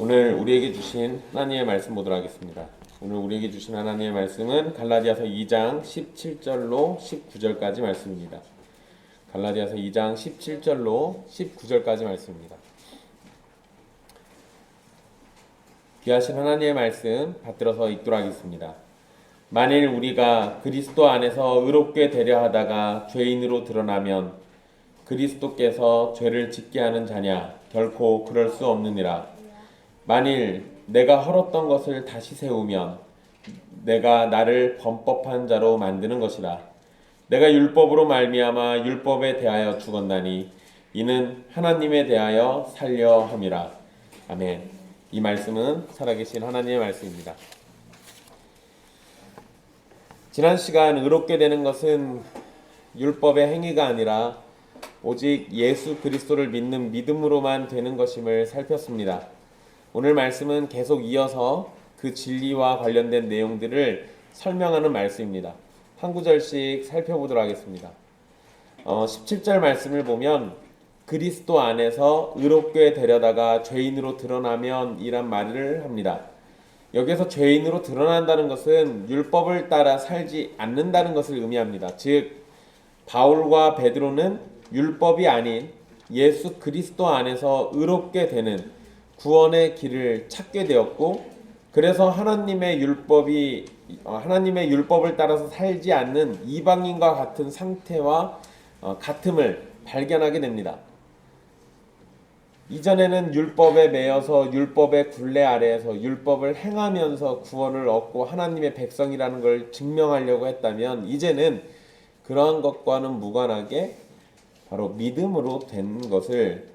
오늘 우리에게 주신 하나님의 말씀 보도록 하겠습니다. 오늘 우리에게 주신 하나님의 말씀은 갈라디아서 2장 17절로 19절까지 말씀입니다. 갈라디아서 2장 17절로 19절까지 말씀입니다. 귀하신 하나님의 말씀 받들어서 읽도록 하겠습니다. 만일 우리가 그리스도 안에서 의롭게 되려 하다가 죄인으로 드러나면 그리스도께서 죄를 짓게 하는 자냐? 결코 그럴 수 없느니라. 만일 내가 헐었던 것을 다시 세우면 내가 나를 범법한 자로 만드는 것이라. 내가 율법으로 말미암아 율법에 대하여 죽었나니 이는 하나님에 대하여 살려 함이라. 아멘. 이 말씀은 살아계신 하나님의 말씀입니다. 지난 시간 의롭게 되는 것은 율법의 행위가 아니라 오직 예수 그리스도를 믿는 믿음으로만 되는 것임을 살폈습니다. 오늘 말씀은 계속 이어서 그 진리와 관련된 내용들을 설명하는 말씀입니다. 한 구절씩 살펴보도록 하겠습니다. 17절 말씀을 보면 그리스도 안에서 의롭게 되려다가 죄인으로 드러나면 이란 말을 합니다. 여기서 죄인으로 드러난다는 것은 율법을 따라 살지 않는다는 것을 의미합니다. 즉 바울과 베드로는 율법이 아닌 예수 그리스도 안에서 의롭게 되는 구원의 길을 찾게 되었고, 그래서 하나님의 율법을 따라서 살지 않는 이방인과 같은 상태와 같음을 발견하게 됩니다. 이전에는 율법에 매여서 율법의 굴레 아래에서 율법을 행하면서 구원을 얻고 하나님의 백성이라는 걸 증명하려고 했다면, 이제는 그러한 것과는 무관하게 바로 믿음으로 된 것을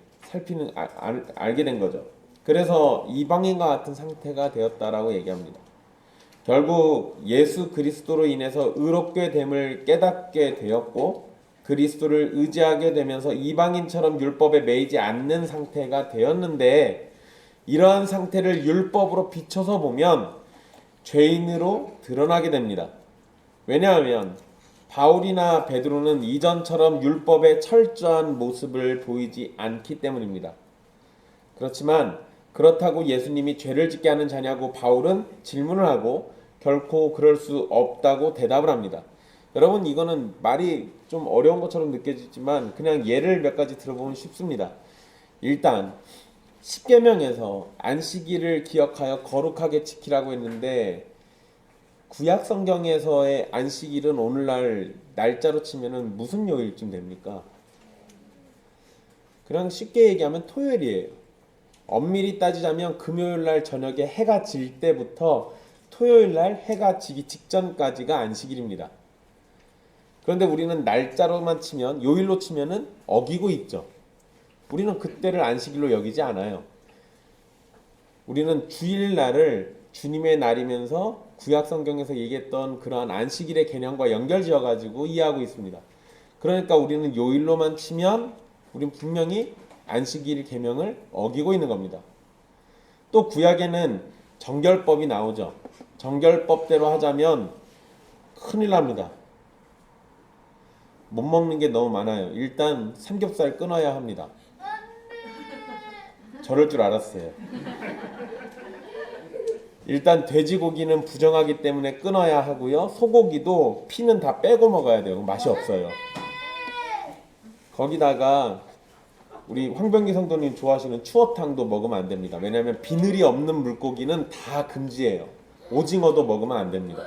알게 된 거죠. 그래서 이방인과 같은 상태가 되었다라고 얘기합니다. 결국 예수 그리스도로 인해서 의롭게 됨을 깨닫게 되었고, 그리스도를 의지하게 되면서 이방인처럼 율법에 매이지 않는 상태가 되었는데, 이러한 상태를 율법으로 비춰서 보면 죄인으로 드러나게 됩니다. 왜냐하면 바울이나 베드로는 이전처럼 율법의 철저한 모습을 보이지 않기 때문입니다. 그렇지만 그렇다고 예수님이 죄를 짓게 하는 자냐고 바울은 질문을 하고 결코 그럴 수 없다고 대답을 합니다. 여러분, 이거는 말이 좀 어려운 것처럼 느껴지지만 그냥 예를 몇 가지 들어보면 쉽습니다. 일단 십계명에서 안식일을 기억하여 거룩하게 지키라고 했는데, 구약 성경에서의 안식일은 오늘날 날짜로 치면은 무슨 요일쯤 됩니까? 그냥 쉽게 얘기하면 토요일이에요. 엄밀히 따지자면 금요일날 저녁에 해가 질 때부터 토요일날 해가 지기 직전까지가 안식일입니다. 그런데 우리는 날짜로만 치면, 요일로 치면은 어기고 있죠. 우리는 그때를 안식일로 여기지 않아요. 우리는 주일날을 주님의 날이면서 구약 성경에서 얘기했던 그러한 안식일의 개념과 연결지어 가지고 이해하고 있습니다. 그러니까 우리는 요일로만 치면 우리는 분명히 안식일 계명을 어기고 있는 겁니다. 또 구약에는 정결법이 나오죠. 정결법대로 하자면 큰일 납니다. 못 먹는 게 너무 많아요. 일단 삼겹살 끊어야 합니다. 저럴 줄 알았어요. 일단 돼지고기는 부정하기 때문에 끊어야 하고요. 소고기도 피는 다 빼고 먹어야 돼요. 맛이 없어요. 거기다가 우리 황병기 성도님 좋아하시는 추어탕도 먹으면 안 됩니다. 왜냐하면 비늘이 없는 물고기는 다 금지예요. 오징어도 먹으면 안 됩니다.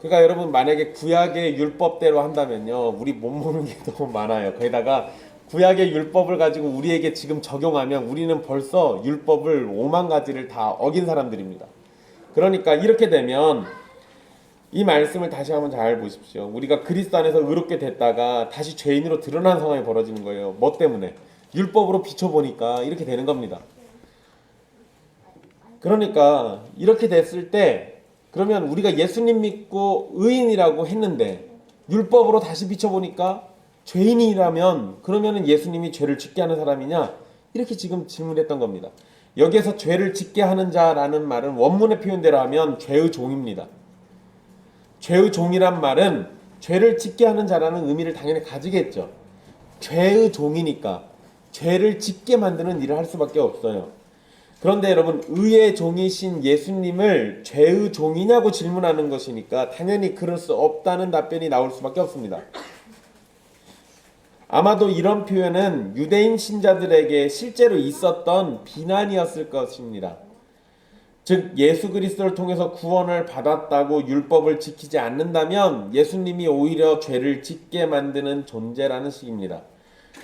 그러니까 여러분, 만약에 구약의 율법대로 한다면요, 우리 못 먹는 게 너무 많아요. 거기다가 구약의 율법을 가지고 우리에게 지금 적용하면 우리는 벌써 율법을 5만 가지를 다 어긴 사람들입니다. 그러니까 이렇게 되면 이 말씀을 다시 한번 잘 보십시오. 우리가 그리스도 안에서 의롭게 됐다가 다시 죄인으로 드러난 상황이 벌어지는 거예요. 뭐 때문에? 율법으로 비춰보니까 이렇게 되는 겁니다. 그러니까 이렇게 됐을 때, 그러면 우리가 예수님 믿고 의인이라고 했는데 율법으로 다시 비춰보니까 죄인이라면, 그러면 예수님이 죄를 짓게 하는 사람이냐? 이렇게 지금 질문했던 겁니다. 여기에서 죄를 짓게 하는 자라는 말은 원문의 표현대로 하면 죄의 종입니다. 죄의 종이란 말은 죄를 짓게 하는 자라는 의미를 당연히 가지겠죠. 죄의 종이니까 죄를 짓게 만드는 일을 할 수밖에 없어요. 그런데 여러분, 의의 종이신 예수님을 죄의 종이냐고 질문하는 것이니까 당연히 그럴 수 없다는 답변이 나올 수밖에 없습니다. 아마도 이런 표현은 유대인 신자들에게 실제로 있었던 비난이었을 것입니다. 즉, 예수 그리스도를 통해서 구원을 받았다고 율법을 지키지 않는다면 예수님이 오히려 죄를 짓게 만드는 존재라는 식입니다.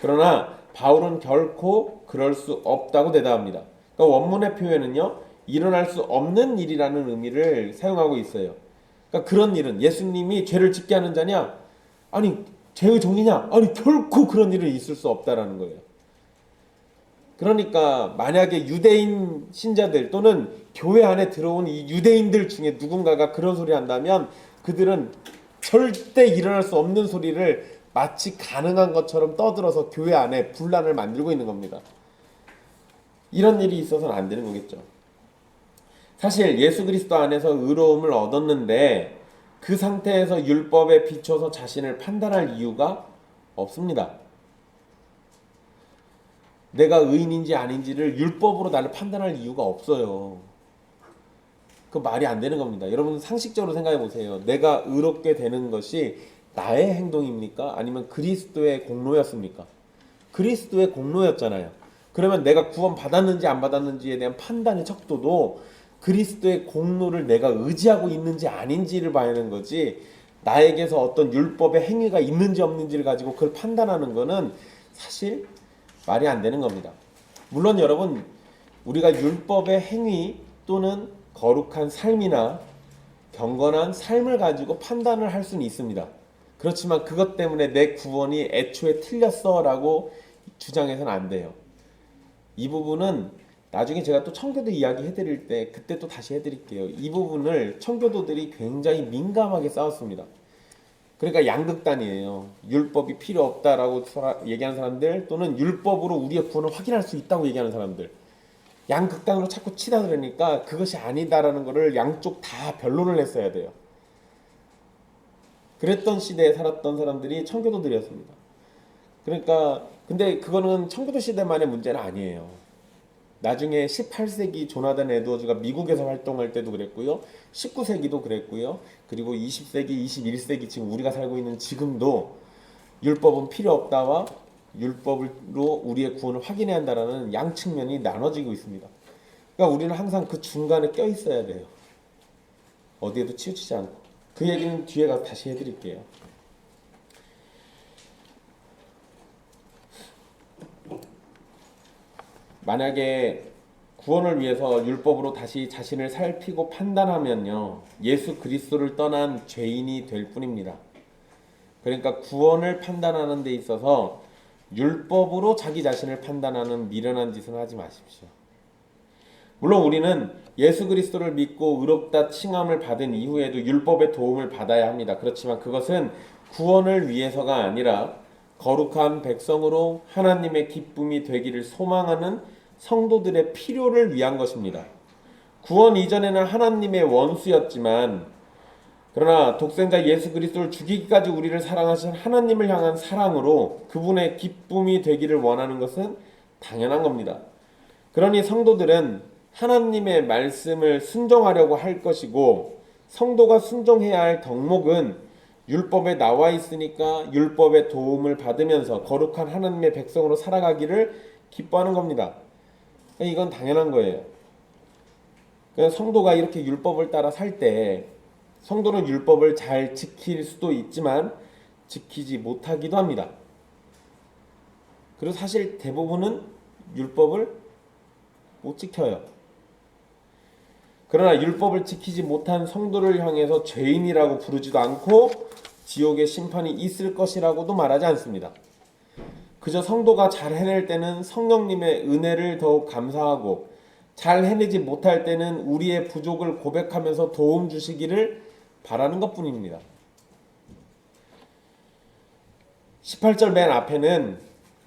그러나 바울은 결코 그럴 수 없다고 대답합니다. 그러니까 원문의 표현은요, 일어날 수 없는 일이라는 의미를 사용하고 있어요. 그러니까 그런 일은, 예수님이 죄를 짓게 하는 자냐? 아니, 죄의 종이냐? 아니, 결코 그런 일은 있을 수 없다라는 거예요. 그러니까 만약에 유대인 신자들 또는 교회 안에 들어온 이 유대인들 중에 누군가가 그런 소리 한다면 그들은 절대 일어날 수 없는 소리를 마치 가능한 것처럼 떠들어서 교회 안에 분란을 만들고 있는 겁니다. 이런 일이 있어서는 안 되는 거겠죠. 사실 예수 그리스도 안에서 의로움을 얻었는데 그 상태에서 율법에 비춰서 자신을 판단할 이유가 없습니다. 내가 의인인지 아닌지를 율법으로 나를 판단할 이유가 없어요. 그 말이 안 되는 겁니다. 여러분 상식적으로 생각해 보세요. 내가 의롭게 되는 것이 나의 행동입니까? 아니면 그리스도의 공로였습니까? 그리스도의 공로였잖아요. 그러면 내가 구원 받았는지 안 받았는지에 대한 판단의 척도도 그리스도의 공로를 내가 의지하고 있는지 아닌지를 봐야 하는 거지, 나에게서 어떤 율법의 행위가 있는지 없는지를 가지고 그걸 판단하는 거는 사실 말이 안 되는 겁니다. 물론 여러분, 우리가 율법의 행위 또는 거룩한 삶이나 경건한 삶을 가지고 판단을 할 수는 있습니다. 그렇지만 그것 때문에 내 구원이 애초에 틀렸어 라고 주장해서는 안 돼요. 이 부분은 나중에 제가 또 청교도 이야기 해드릴 때 그때 또 다시 해드릴게요. 이 부분을 청교도들이 굉장히 민감하게 싸웠습니다. 그러니까 양극단이에요. 율법이 필요 없다라고 얘기하는 사람들, 또는 율법으로 우리의 구원을 확인할 수 있다고 얘기하는 사람들, 양극단으로 자꾸 치다 그러니까 그것이 아니다라는 것을 양쪽 다 변론을 했어야 돼요. 그랬던 시대에 살았던 사람들이 청교도들이었습니다. 그러니까 근데 그거는 청교도 시대만의 문제는 아니에요. 나중에 18세기 조나단 에드워즈가 미국에서 활동할 때도 그랬고요. 19세기도 그랬고요. 그리고 20세기, 21세기 지금 우리가 살고 있는 지금도 율법은 필요 없다와 율법으로 우리의 구원을 확인해야 한다라는 양측면이 나눠지고 있습니다. 그러니까 우리는 항상 그 중간에 껴 있어야 돼요. 어디에도 치우치지 않고. 그 얘기는 뒤에 가서 다시 해드릴게요. 만약에 구원을 위해서 율법으로 다시 자신을 살피고 판단하면요, 예수 그리스도를 떠난 죄인이 될 뿐입니다. 그러니까 구원을 판단하는 데 있어서 율법으로 자기 자신을 판단하는 미련한 짓은 하지 마십시오. 물론 우리는 예수 그리스도를 믿고 의롭다 칭함을 받은 이후에도 율법의 도움을 받아야 합니다. 그렇지만 그것은 구원을 위해서가 아니라 거룩한 백성으로 하나님의 기쁨이 되기를 소망하는 성도들의 필요를 위한 것입니다. 구원 이전에는 하나님의 원수였지만, 그러나 독생자 예수 그리스도를 죽이기까지 우리를 사랑하신 하나님을 향한 사랑으로 그분의 기쁨이 되기를 원하는 것은 당연한 겁니다. 그러니 성도들은 하나님의 말씀을 순종하려고 할 것이고, 성도가 순종해야 할 덕목은 율법에 나와 있으니까 율법의 도움을 받으면서 거룩한 하나님의 백성으로 살아가기를 기뻐하는 겁니다. 이건 당연한 거예요. 성도가 이렇게 율법을 따라 살 때 성도는 율법을 잘 지킬 수도 있지만 지키지 못하기도 합니다. 그리고 사실 대부분은 율법을 못 지켜요. 그러나 율법을 지키지 못한 성도를 향해서 죄인이라고 부르지도 않고 지옥의 심판이 있을 것이라고도 말하지 않습니다. 그저 성도가 잘 해낼 때는 성령님의 은혜를 더욱 감사하고, 잘 해내지 못할 때는 우리의 부족을 고백하면서 도움 주시기를 바라는 것뿐입니다. 18절 맨 앞에는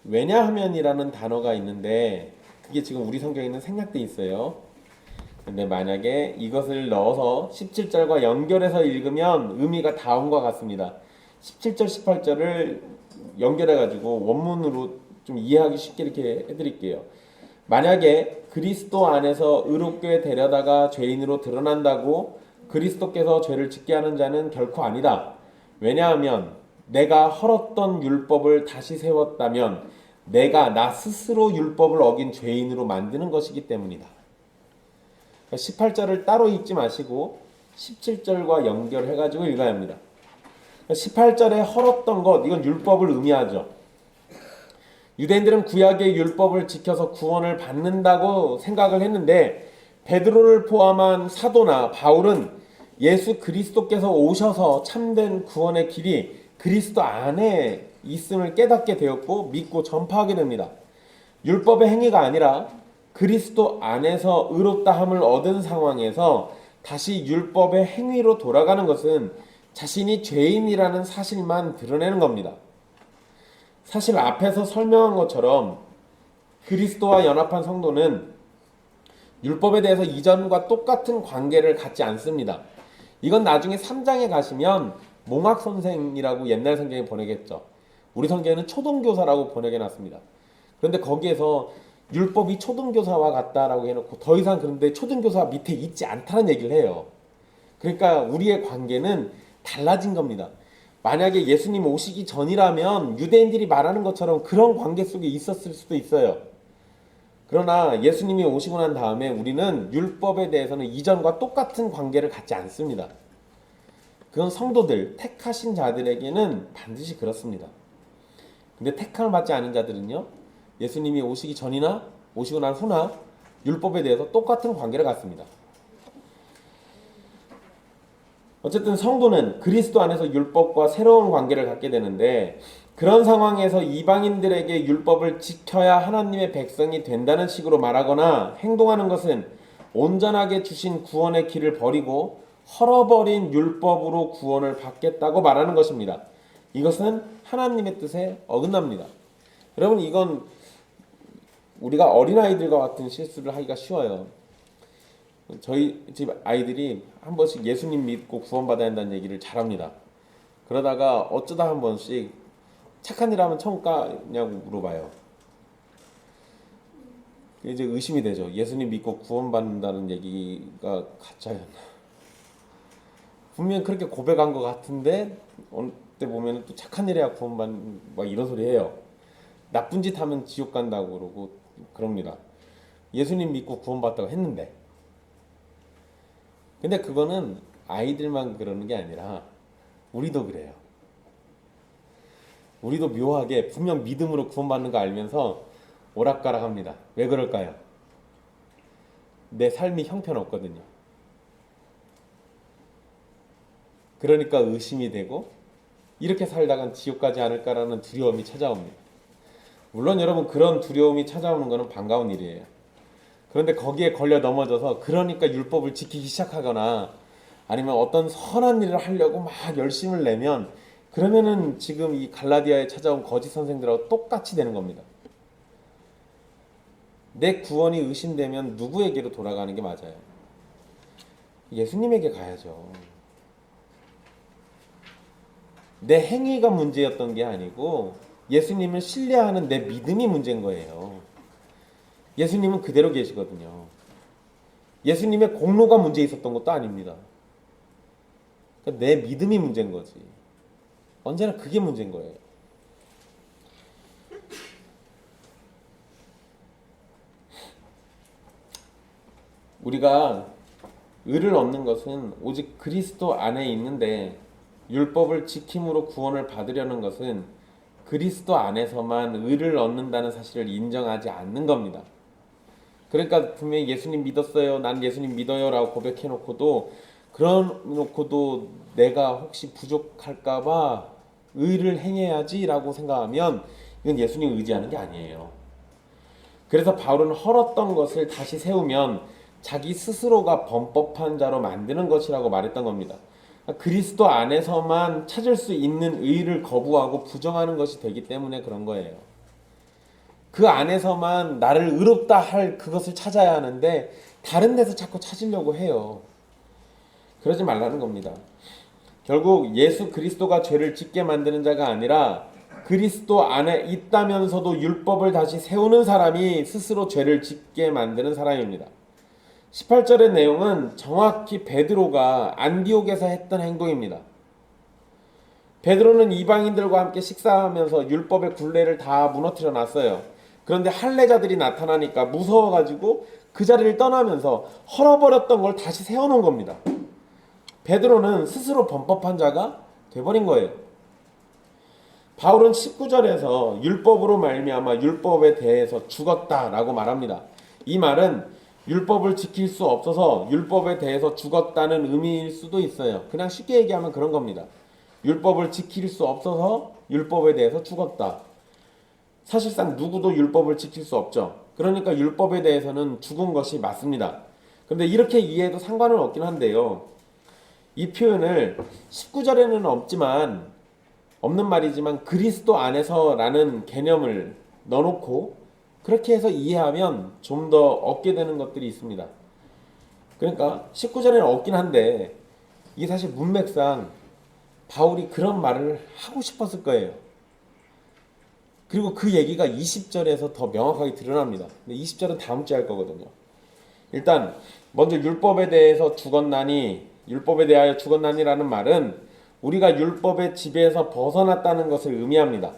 왜냐하면이라는 단어가 있는데 그게 지금 우리 성경에 생략돼 있어요. 근데 만약에 이것을 넣어서 17절과 연결해서 읽으면 의미가 다음과 같습니다. 17절, 18절을 연결해가지고 원문으로 좀 이해하기 쉽게 이렇게 해드릴게요. 만약에 그리스도 안에서 의롭게 데려다가 죄인으로 드러난다고 그리스도께서 죄를 짓게 하는 자는 결코 아니다. 왜냐하면 내가 헐었던 율법을 다시 세웠다면 내가 나 스스로 율법을 어긴 죄인으로 만드는 것이기 때문이다. 18절을 따로 읽지 마시고 17절과 연결해가지고 읽어야 합니다. 18절에 헐었던 것, 이건 율법을 의미하죠. 유대인들은 구약의 율법을 지켜서 구원을 받는다고 생각을 했는데 베드로를 포함한 사도나 바울은 예수 그리스도께서 오셔서 참된 구원의 길이 그리스도 안에 있음을 깨닫게 되었고 믿고 전파하게 됩니다. 율법의 행위가 아니라 그리스도 안에서 의롭다함을 얻은 상황에서 다시 율법의 행위로 돌아가는 것은 자신이 죄인이라는 사실만 드러내는 겁니다. 사실 앞에서 설명한 것처럼 그리스도와 연합한 성도는 율법에 대해서 이전과 똑같은 관계를 갖지 않습니다. 이건 나중에 3장에 가시면 몽학선생이라고 옛날 성경에 번역했죠. 우리 성경에는 초등교사라고 번역해놨습니다. 그런데 거기에서 율법이 초등교사와 같다라고 해놓고 더 이상 그런데 초등교사 밑에 있지 않다는 얘기를 해요. 그러니까 우리의 관계는 달라진 겁니다. 만약에 예수님 오시기 전이라면 유대인들이 말하는 것처럼 그런 관계 속에 있었을 수도 있어요. 그러나 예수님이 오시고 난 다음에 우리는 율법에 대해서는 이전과 똑같은 관계를 갖지 않습니다. 그건 성도들, 택하신 자들에게는 반드시 그렇습니다. 근데 택함을 받지 않은 자들은요, 예수님이 오시기 전이나 오시고 난 후나 율법에 대해서 똑같은 관계를 갖습니다. 어쨌든 성도는 그리스도 안에서 율법과 새로운 관계를 갖게 되는데 그런 상황에서 이방인들에게 율법을 지켜야 하나님의 백성이 된다는 식으로 말하거나 행동하는 것은 온전하게 주신 구원의 길을 버리고 헐어버린 율법으로 구원을 받겠다고 말하는 것입니다. 이것은 하나님의 뜻에 어긋납니다. 여러분, 이건 우리가 어린아이들과 같은 실수를 하기가 쉬워요. 저희 집 아이들이 한 번씩 예수님 믿고 구원받아야 한다는 얘기를 잘합니다. 그러다가 어쩌다 한 번씩 착한 일 하면 천국 가냐고 물어봐요. 이제 의심이 되죠. 예수님 믿고 구원받는다는 얘기가 가짜였나. 분명히 그렇게 고백한 것 같은데 어느 때 보면 또 착한 일 해야 구원받는 막 이런 소리 해요. 나쁜 짓 하면 지옥 간다고 그러고 그럽니다. 예수님 믿고 구원받다고 했는데. 근데 그거는 아이들만 그러는 게 아니라 우리도 그래요. 우리도 묘하게 분명 믿음으로 구원받는 거 알면서 오락가락합니다. 왜 그럴까요? 내 삶이 형편없거든요. 그러니까 의심이 되고 이렇게 살다간 지옥 가지 않을까라는 두려움이 찾아옵니다. 물론 여러분, 그런 두려움이 찾아오는 것은 반가운 일이에요. 그런데 거기에 걸려 넘어져서 그러니까 율법을 지키기 시작하거나 아니면 어떤 선한 일을 하려고 막 열심을 내면 그러면은 지금 이 갈라디아에 찾아온 거짓 선생들하고 똑같이 되는 겁니다. 내 구원이 의심되면 누구에게로 돌아가는 게 맞아요? 예수님에게 가야죠. 내 행위가 문제였던 게 아니고 예수님을 신뢰하는 내 믿음이 문제인 거예요. 예수님은 그대로 계시거든요. 예수님의 공로가 문제 있었던 것도 아닙니다. 그러니까 내 믿음이 문제인 거지. 언제나 그게 문제인 거예요. 우리가 의를 얻는 것은 오직 그리스도 안에 있는데 율법을 지킴으로 구원을 받으려는 것은 그리스도 안에서만 의를 얻는다는 사실을 인정하지 않는 겁니다. 그러니까 분명히 예수님 믿었어요, 난 예수님 믿어요 라고 고백해놓고도 그러놓고도 내가 혹시 부족할까봐 의를 행해야지 라고 생각하면 이건 예수님을 의지하는 게 아니에요. 그래서 바울은 헐었던 것을 다시 세우면 자기 스스로가 범법한 자로 만드는 것이라고 말했던 겁니다. 그리스도 안에서만 찾을 수 있는 의를 거부하고 부정하는 것이 되기 때문에 그런 거예요. 그 안에서만 나를 의롭다 할 그것을 찾아야 하는데 다른 데서 자꾸 찾으려고 해요. 그러지 말라는 겁니다. 결국 예수 그리스도가 죄를 짓게 만드는 자가 아니라 그리스도 안에 있다면서도 율법을 다시 세우는 사람이 스스로 죄를 짓게 만드는 사람입니다. 18절의 내용은 정확히 베드로가 안디옥에서 했던 행동입니다. 베드로는 이방인들과 함께 식사하면서 율법의 굴레를 다 무너뜨려 놨어요. 그런데 할례자들이 나타나니까 무서워가지고 그 자리를 떠나면서 헐어버렸던 걸 다시 세워놓은 겁니다. 베드로는 스스로 범법한 자가 돼버린 거예요. 바울은 19절에서 율법으로 말미암아 율법에 대해서 죽었다라고 말합니다. 이 말은 율법을 지킬 수 없어서 율법에 대해서 죽었다는 의미일 수도 있어요. 그냥 쉽게 얘기하면 그런 겁니다. 율법을 지킬 수 없어서 율법에 대해서 죽었다. 사실상 누구도 율법을 지킬 수 없죠. 그러니까 율법에 대해서는 죽은 것이 맞습니다. 그런데 이렇게 이해해도 상관은 없긴 한데요. 이 표현을 19절에는 없는 말이지만 그리스도 안에서라는 개념을 넣어놓고 그렇게 해서 이해하면 좀 더 얻게 되는 것들이 있습니다. 그러니까 19절에는 없긴 한데 이게 사실 문맥상 바울이 그런 말을 하고 싶었을 거예요. 그리고 그 얘기가 20절에서 더 명확하게 드러납니다. 근데 20절은 다음 주에 할 거거든요. 일단 먼저 율법에 대하여 죽었나니라는 말은 우리가 율법의 지배에서 벗어났다는 것을 의미합니다.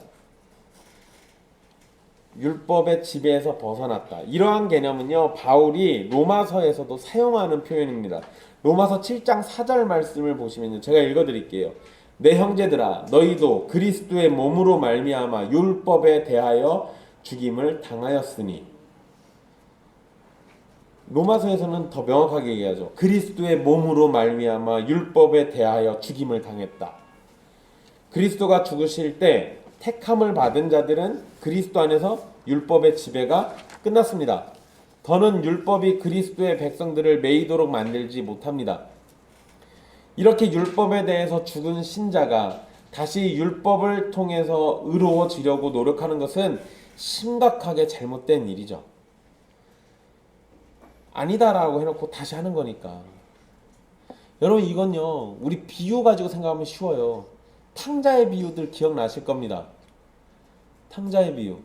율법의 지배에서 벗어났다. 이러한 개념은요, 바울이 로마서에서도 사용하는 표현입니다. 로마서 7장 4절 말씀을 보시면요, 제가 읽어드릴게요. 내 형제들아, 너희도 그리스도의 몸으로 말미암아 율법에 대하여 죽임을 당하였으니. 로마서에서는 더 명확하게 얘기하죠. 그리스도의 몸으로 말미암아 율법에 대하여 죽임을 당했다. 그리스도가 죽으실 때 택함을 받은 자들은 그리스도 안에서 율법의 지배가 끝났습니다. 더는 율법이 그리스도의 백성들을 매이도록 만들지 못합니다. 이렇게 율법에 대해서 죽은 신자가 다시 율법을 통해서 의로워지려고 노력하는 것은 심각하게 잘못된 일이죠. 아니다라고 해놓고 다시 하는 거니까. 여러분, 이건요, 우리 비유 가지고 생각하면 쉬워요. 탕자의 비유들 기억나실 겁니다. 탕자의 비유.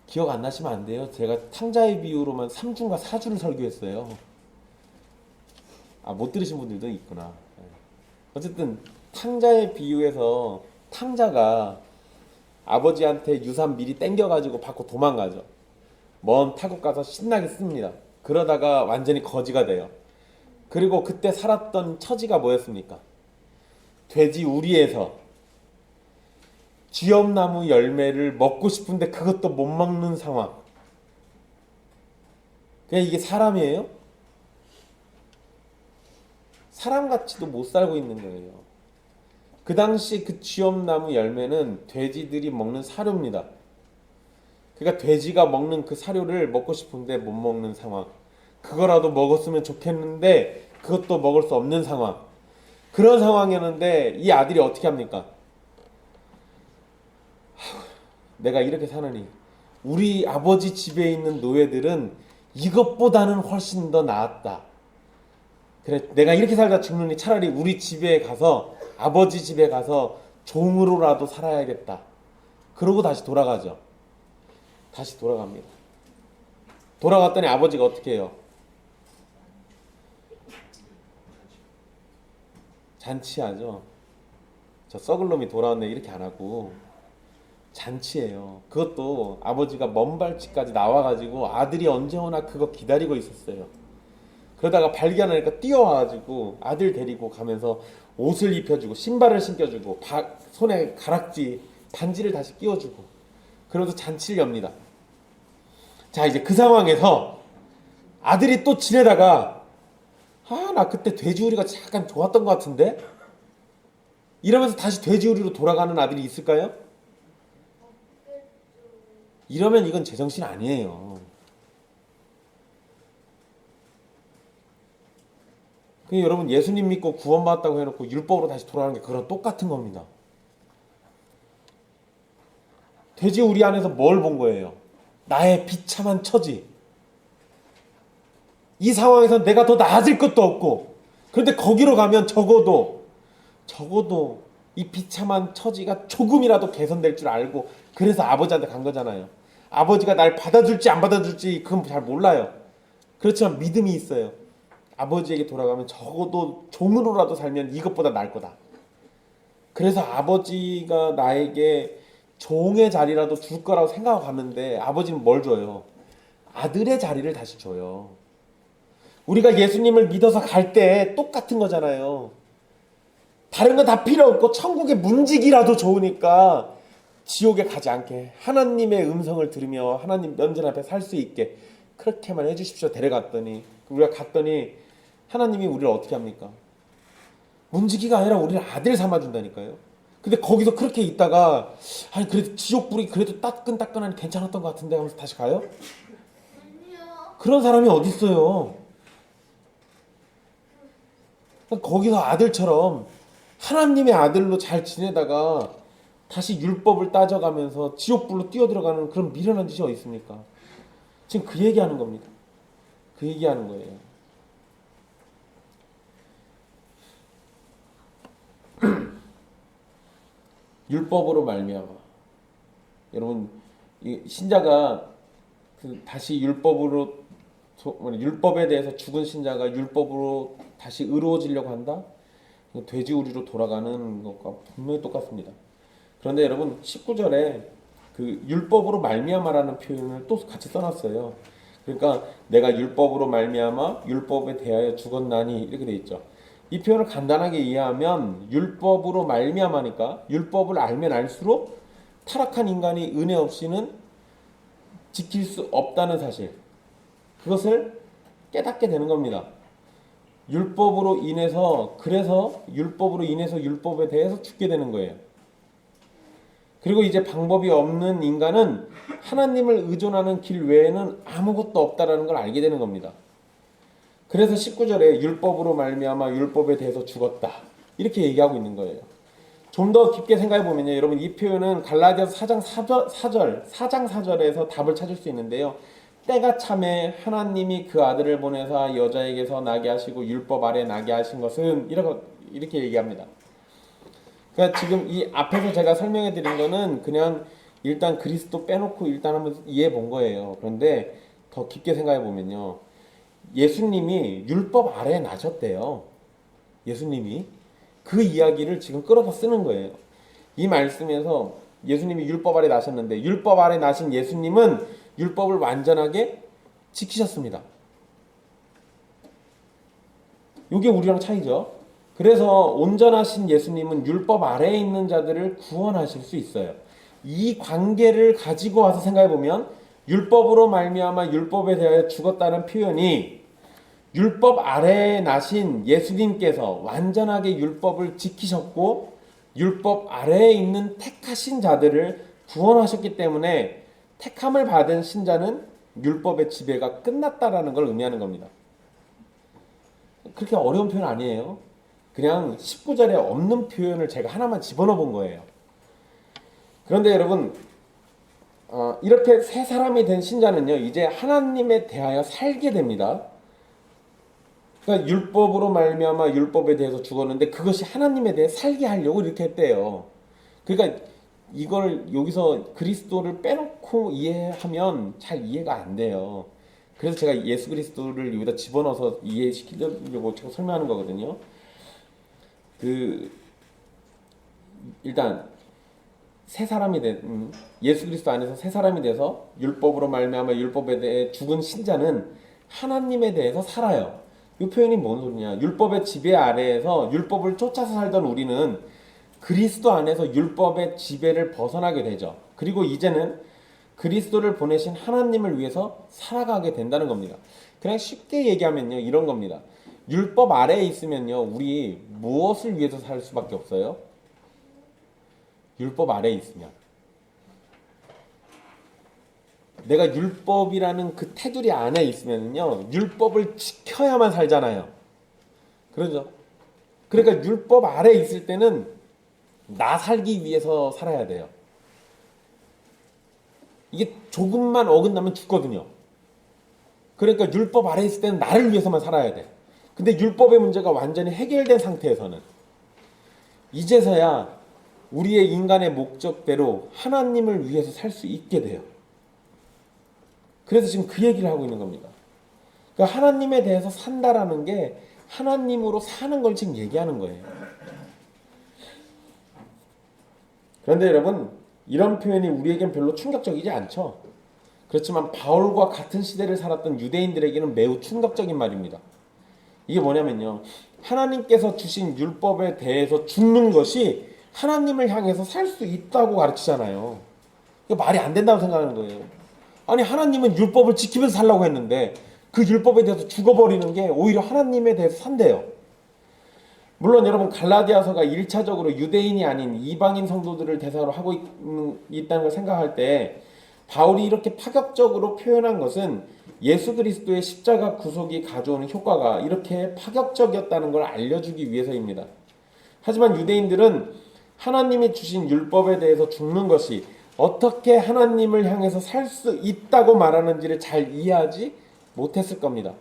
기억 안 나시면 안 돼요. 제가 탕자의 비유로만 3주인가 4주를 설교했어요. 못 들으신 분들도 있구나. 어쨌든 탕자의 비유에서 탕자가 아버지한테 유산 미리 땡겨가지고 받고 도망가죠. 먼 타국 가서 신나게 씁니다. 그러다가 완전히 거지가 돼요. 그리고 그때 살았던 처지가 뭐였습니까? 돼지 우리에서 쥐엄나무 열매를 먹고 싶은데 그것도 못 먹는 상황. 그냥 이게 사람이에요? 사람같이도 못 살고 있는 거예요. 그 당시 그 쥐엄나무 열매는 돼지들이 먹는 사료입니다. 그러니까 돼지가 먹는 그 사료를 먹고 싶은데 못 먹는 상황. 그거라도 먹었으면 좋겠는데 그것도 먹을 수 없는 상황. 그런 상황이었는데 이 아들이 어떻게 합니까? 내가 이렇게 사느니 우리 아버지 집에 있는 노예들은 이것보다는 훨씬 더 나았다. 그래, 내가 이렇게 살다 죽느니 차라리 우리 집에 가서 아버지 집에 가서 종으로라도 살아야겠다. 그러고 다시 돌아가죠. 다시 돌아갑니다. 돌아갔더니 아버지가 어떻게 해요? 잔치하죠. 저 썩을 놈이 돌아왔네 이렇게 안 하고 잔치해요. 그것도 아버지가 먼 발치까지 나와가지고 아들이 언제 오나 그거 기다리고 있었어요. 그러다가 발견하니까 뛰어와가지고 아들 데리고 가면서 옷을 입혀주고 신발을 신겨주고 손에 가락지 반지를 다시 끼워주고 그러면서 잔치를 엽니다. 자, 이제 그 상황에서 아들이 또 지내다가 나 그때 돼지우리가 약간 좋았던 것 같은데? 이러면서 다시 돼지우리로 돌아가는 아들이 있을까요? 이러면 이건 제정신 아니에요. 여러분, 예수님 믿고 구원받았다고 해놓고 율법으로 다시 돌아가는 게 그거랑 똑같은 겁니다. 돼지우리 안에서 뭘 본 거예요? 나의 비참한 처지. 이 상황에서 내가 더 나아질 것도 없고, 그런데 거기로 가면 적어도 이 비참한 처지가 조금이라도 개선될 줄 알고 그래서 아버지한테 간 거잖아요. 아버지가 날 받아줄지 안 받아줄지 그건 잘 몰라요. 그렇지만 믿음이 있어요. 아버지에게 돌아가면 적어도 종으로라도 살면 이것보다 나을 거다. 그래서 아버지가 나에게 종의 자리라도 줄 거라고 생각하고 갔는데 아버지는 뭘 줘요? 아들의 자리를 다시 줘요. 우리가 예수님을 믿어서 갈 때 똑같은 거잖아요. 다른 건 다 필요 없고 천국의 문지기라도 좋으니까 지옥에 가지 않게 하나님의 음성을 들으며 하나님 면전 앞에 살 수 있게 그렇게만 해주십시오. 데려갔더니 우리가 갔더니 하나님이 우리를 어떻게 합니까? 문지기가 아니라 우리를 아들 삼아준다니까요. 근데 거기서 그렇게 있다가 아니 그래도 지옥불이 그래도 따끈따끈하니 괜찮았던 것 같은데 하면서 다시 가요? 그런 사람이 어디 있어요? 거기서 아들처럼 하나님의 아들로 잘 지내다가 다시 율법을 따져가면서 지옥불로 뛰어들어가는 그런 미련한 짓이 어디 있습니까? 지금 그 얘기하는 겁니다. 그 얘기하는 거예요. 율법으로 말미암아 여러분 이 신자가 다시 율법에 대해서 죽은 신자가 율법으로 다시 의로워지려고 한다? 돼지우리로 돌아가는 것과 분명히 똑같습니다. 그런데 여러분 19절에 그 율법으로 말미암아라는 표현을 또 같이 써놨어요. 그러니까 내가 율법으로 말미암아 율법에 대하여 죽었나니 이렇게 돼 있죠. 이 표현을 간단하게 이해하면 율법으로 말미암아니까 율법을 알면 알수록 타락한 인간이 은혜 없이는 지킬 수 없다는 사실, 그것을 깨닫게 되는 겁니다. 율법으로 인해서 율법에 대해서 죽게 되는 거예요. 그리고 이제 방법이 없는 인간은 하나님을 의존하는 길 외에는 아무것도 없다라는 걸 알게 되는 겁니다. 그래서 19절에 율법으로 말미암아 율법에 대해서 죽었다 이렇게 얘기하고 있는 거예요. 좀 더 깊게 생각해 보면요, 여러분 이 표현은 갈라디아서 4장 4절에서 답을 찾을 수 있는데요. 때가 참에 하나님이 그 아들을 보내사 여자에게서 나게 하시고 율법 아래 나게 하신 것은 이렇게 얘기합니다. 그러니까 지금 이 앞에서 제가 설명해 드린 거는 그냥 일단 그리스도 빼놓고 일단 한번 이해해 본 거예요. 그런데 더 깊게 생각해 보면요, 예수님이 율법 아래에 나셨대요. 예수님이 그 이야기를 지금 끌어서 쓰는 거예요. 이 말씀에서 예수님이 율법 아래 나셨는데 율법 아래 나신 예수님은 율법을 완전하게 지키셨습니다. 이게 우리랑 차이죠. 그래서 온전하신 예수님은 율법 아래에 있는 자들을 구원하실 수 있어요. 이 관계를 가지고 와서 생각해 보면 율법으로 말미암아 율법에 대하여 죽었다는 표현이 율법 아래에 나신 예수님께서 완전하게 율법을 지키셨고 율법 아래에 있는 택하신 자들을 구원하셨기 때문에 택함을 받은 신자는 율법의 지배가 끝났다라는 걸 의미하는 겁니다. 그렇게 어려운 표현 아니에요. 그냥 19절에 없는 표현을 제가 하나만 집어넣어 본 거예요. 그런데 여러분 이렇게 새 사람이 된 신자는요, 이제 하나님에 대하여 살게 됩니다. 그러니까 율법으로 말미암아 율법에 대해서 죽었는데 그것이 하나님에 대해 살게 하려고 이렇게 했대요. 그러니까 이걸 여기서 그리스도를 빼놓고 이해하면 잘 이해가 안 돼요. 그래서 제가 예수 그리스도를 여기다 집어넣어서 이해시키려고 제가 설명하는 거거든요. 일단 새 사람이 된 예수 그리스도 안에서 새 사람이 돼서 율법으로 말미암아 율법에 대해 죽은 신자는 하나님에 대해서 살아요. 이 표현이 뭔 소리냐? 율법의 지배 아래에서 율법을 쫓아서 살던 우리는 그리스도 안에서 율법의 지배를 벗어나게 되죠. 그리고 이제는 그리스도를 보내신 하나님을 위해서 살아가게 된다는 겁니다. 그냥 쉽게 얘기하면요, 이런 겁니다. 율법 아래에 있으면요, 우리 무엇을 위해서 살 수밖에 없어요? 율법 아래에 있으면 내가 율법이라는 그 테두리 안에 있으면요, 율법을 지켜야만 살잖아요. 그러죠? 그러니까 율법 아래에 있을 때는 나 살기 위해서 살아야 돼요. 이게 조금만 어긋나면 죽거든요. 그러니까 율법 아래에 있을 때는 나를 위해서만 살아야 돼. 근데 율법의 문제가 완전히 해결된 상태에서는 이제서야 우리의 인간의 목적대로 하나님을 위해서 살 수 있게 돼요. 그래서 지금 그 얘기를 하고 있는 겁니다. 그러니까 하나님에 대해서 산다라는 게 하나님으로 사는 걸 지금 얘기하는 거예요. 그런데 여러분, 이런 표현이 우리에겐 별로 충격적이지 않죠. 그렇지만 바울과 같은 시대를 살았던 유대인들에게는 매우 충격적인 말입니다. 이게 뭐냐면요, 하나님께서 주신 율법에 대해서 죽는 것이 하나님을 향해서 살 수 있다고 가르치잖아요. 이게 말이 안 된다고 생각하는 거예요. 아니, 하나님은 율법을 지키면서 살라고 했는데 그 율법에 대해서 죽어버리는 게 오히려 하나님에 대해서 산대요. 물론 여러분, 갈라디아서가 1차적으로 유대인이 아닌 이방인 성도들을 대상으로 하고 있다는 걸 생각할 때 바울이 이렇게 파격적으로 표현한 것은 예수 그리스도의 십자가 구속이 가져오는 효과가 이렇게 파격적이었다는 걸 알려주기 위해서입니다. 하지만 유대인들은 하나님이 주신 율법에 대해서 죽는 것이 어떻게 하나님을 향해서 살 수 있다고 말하는지를 잘 이해하지 못했을 겁니다.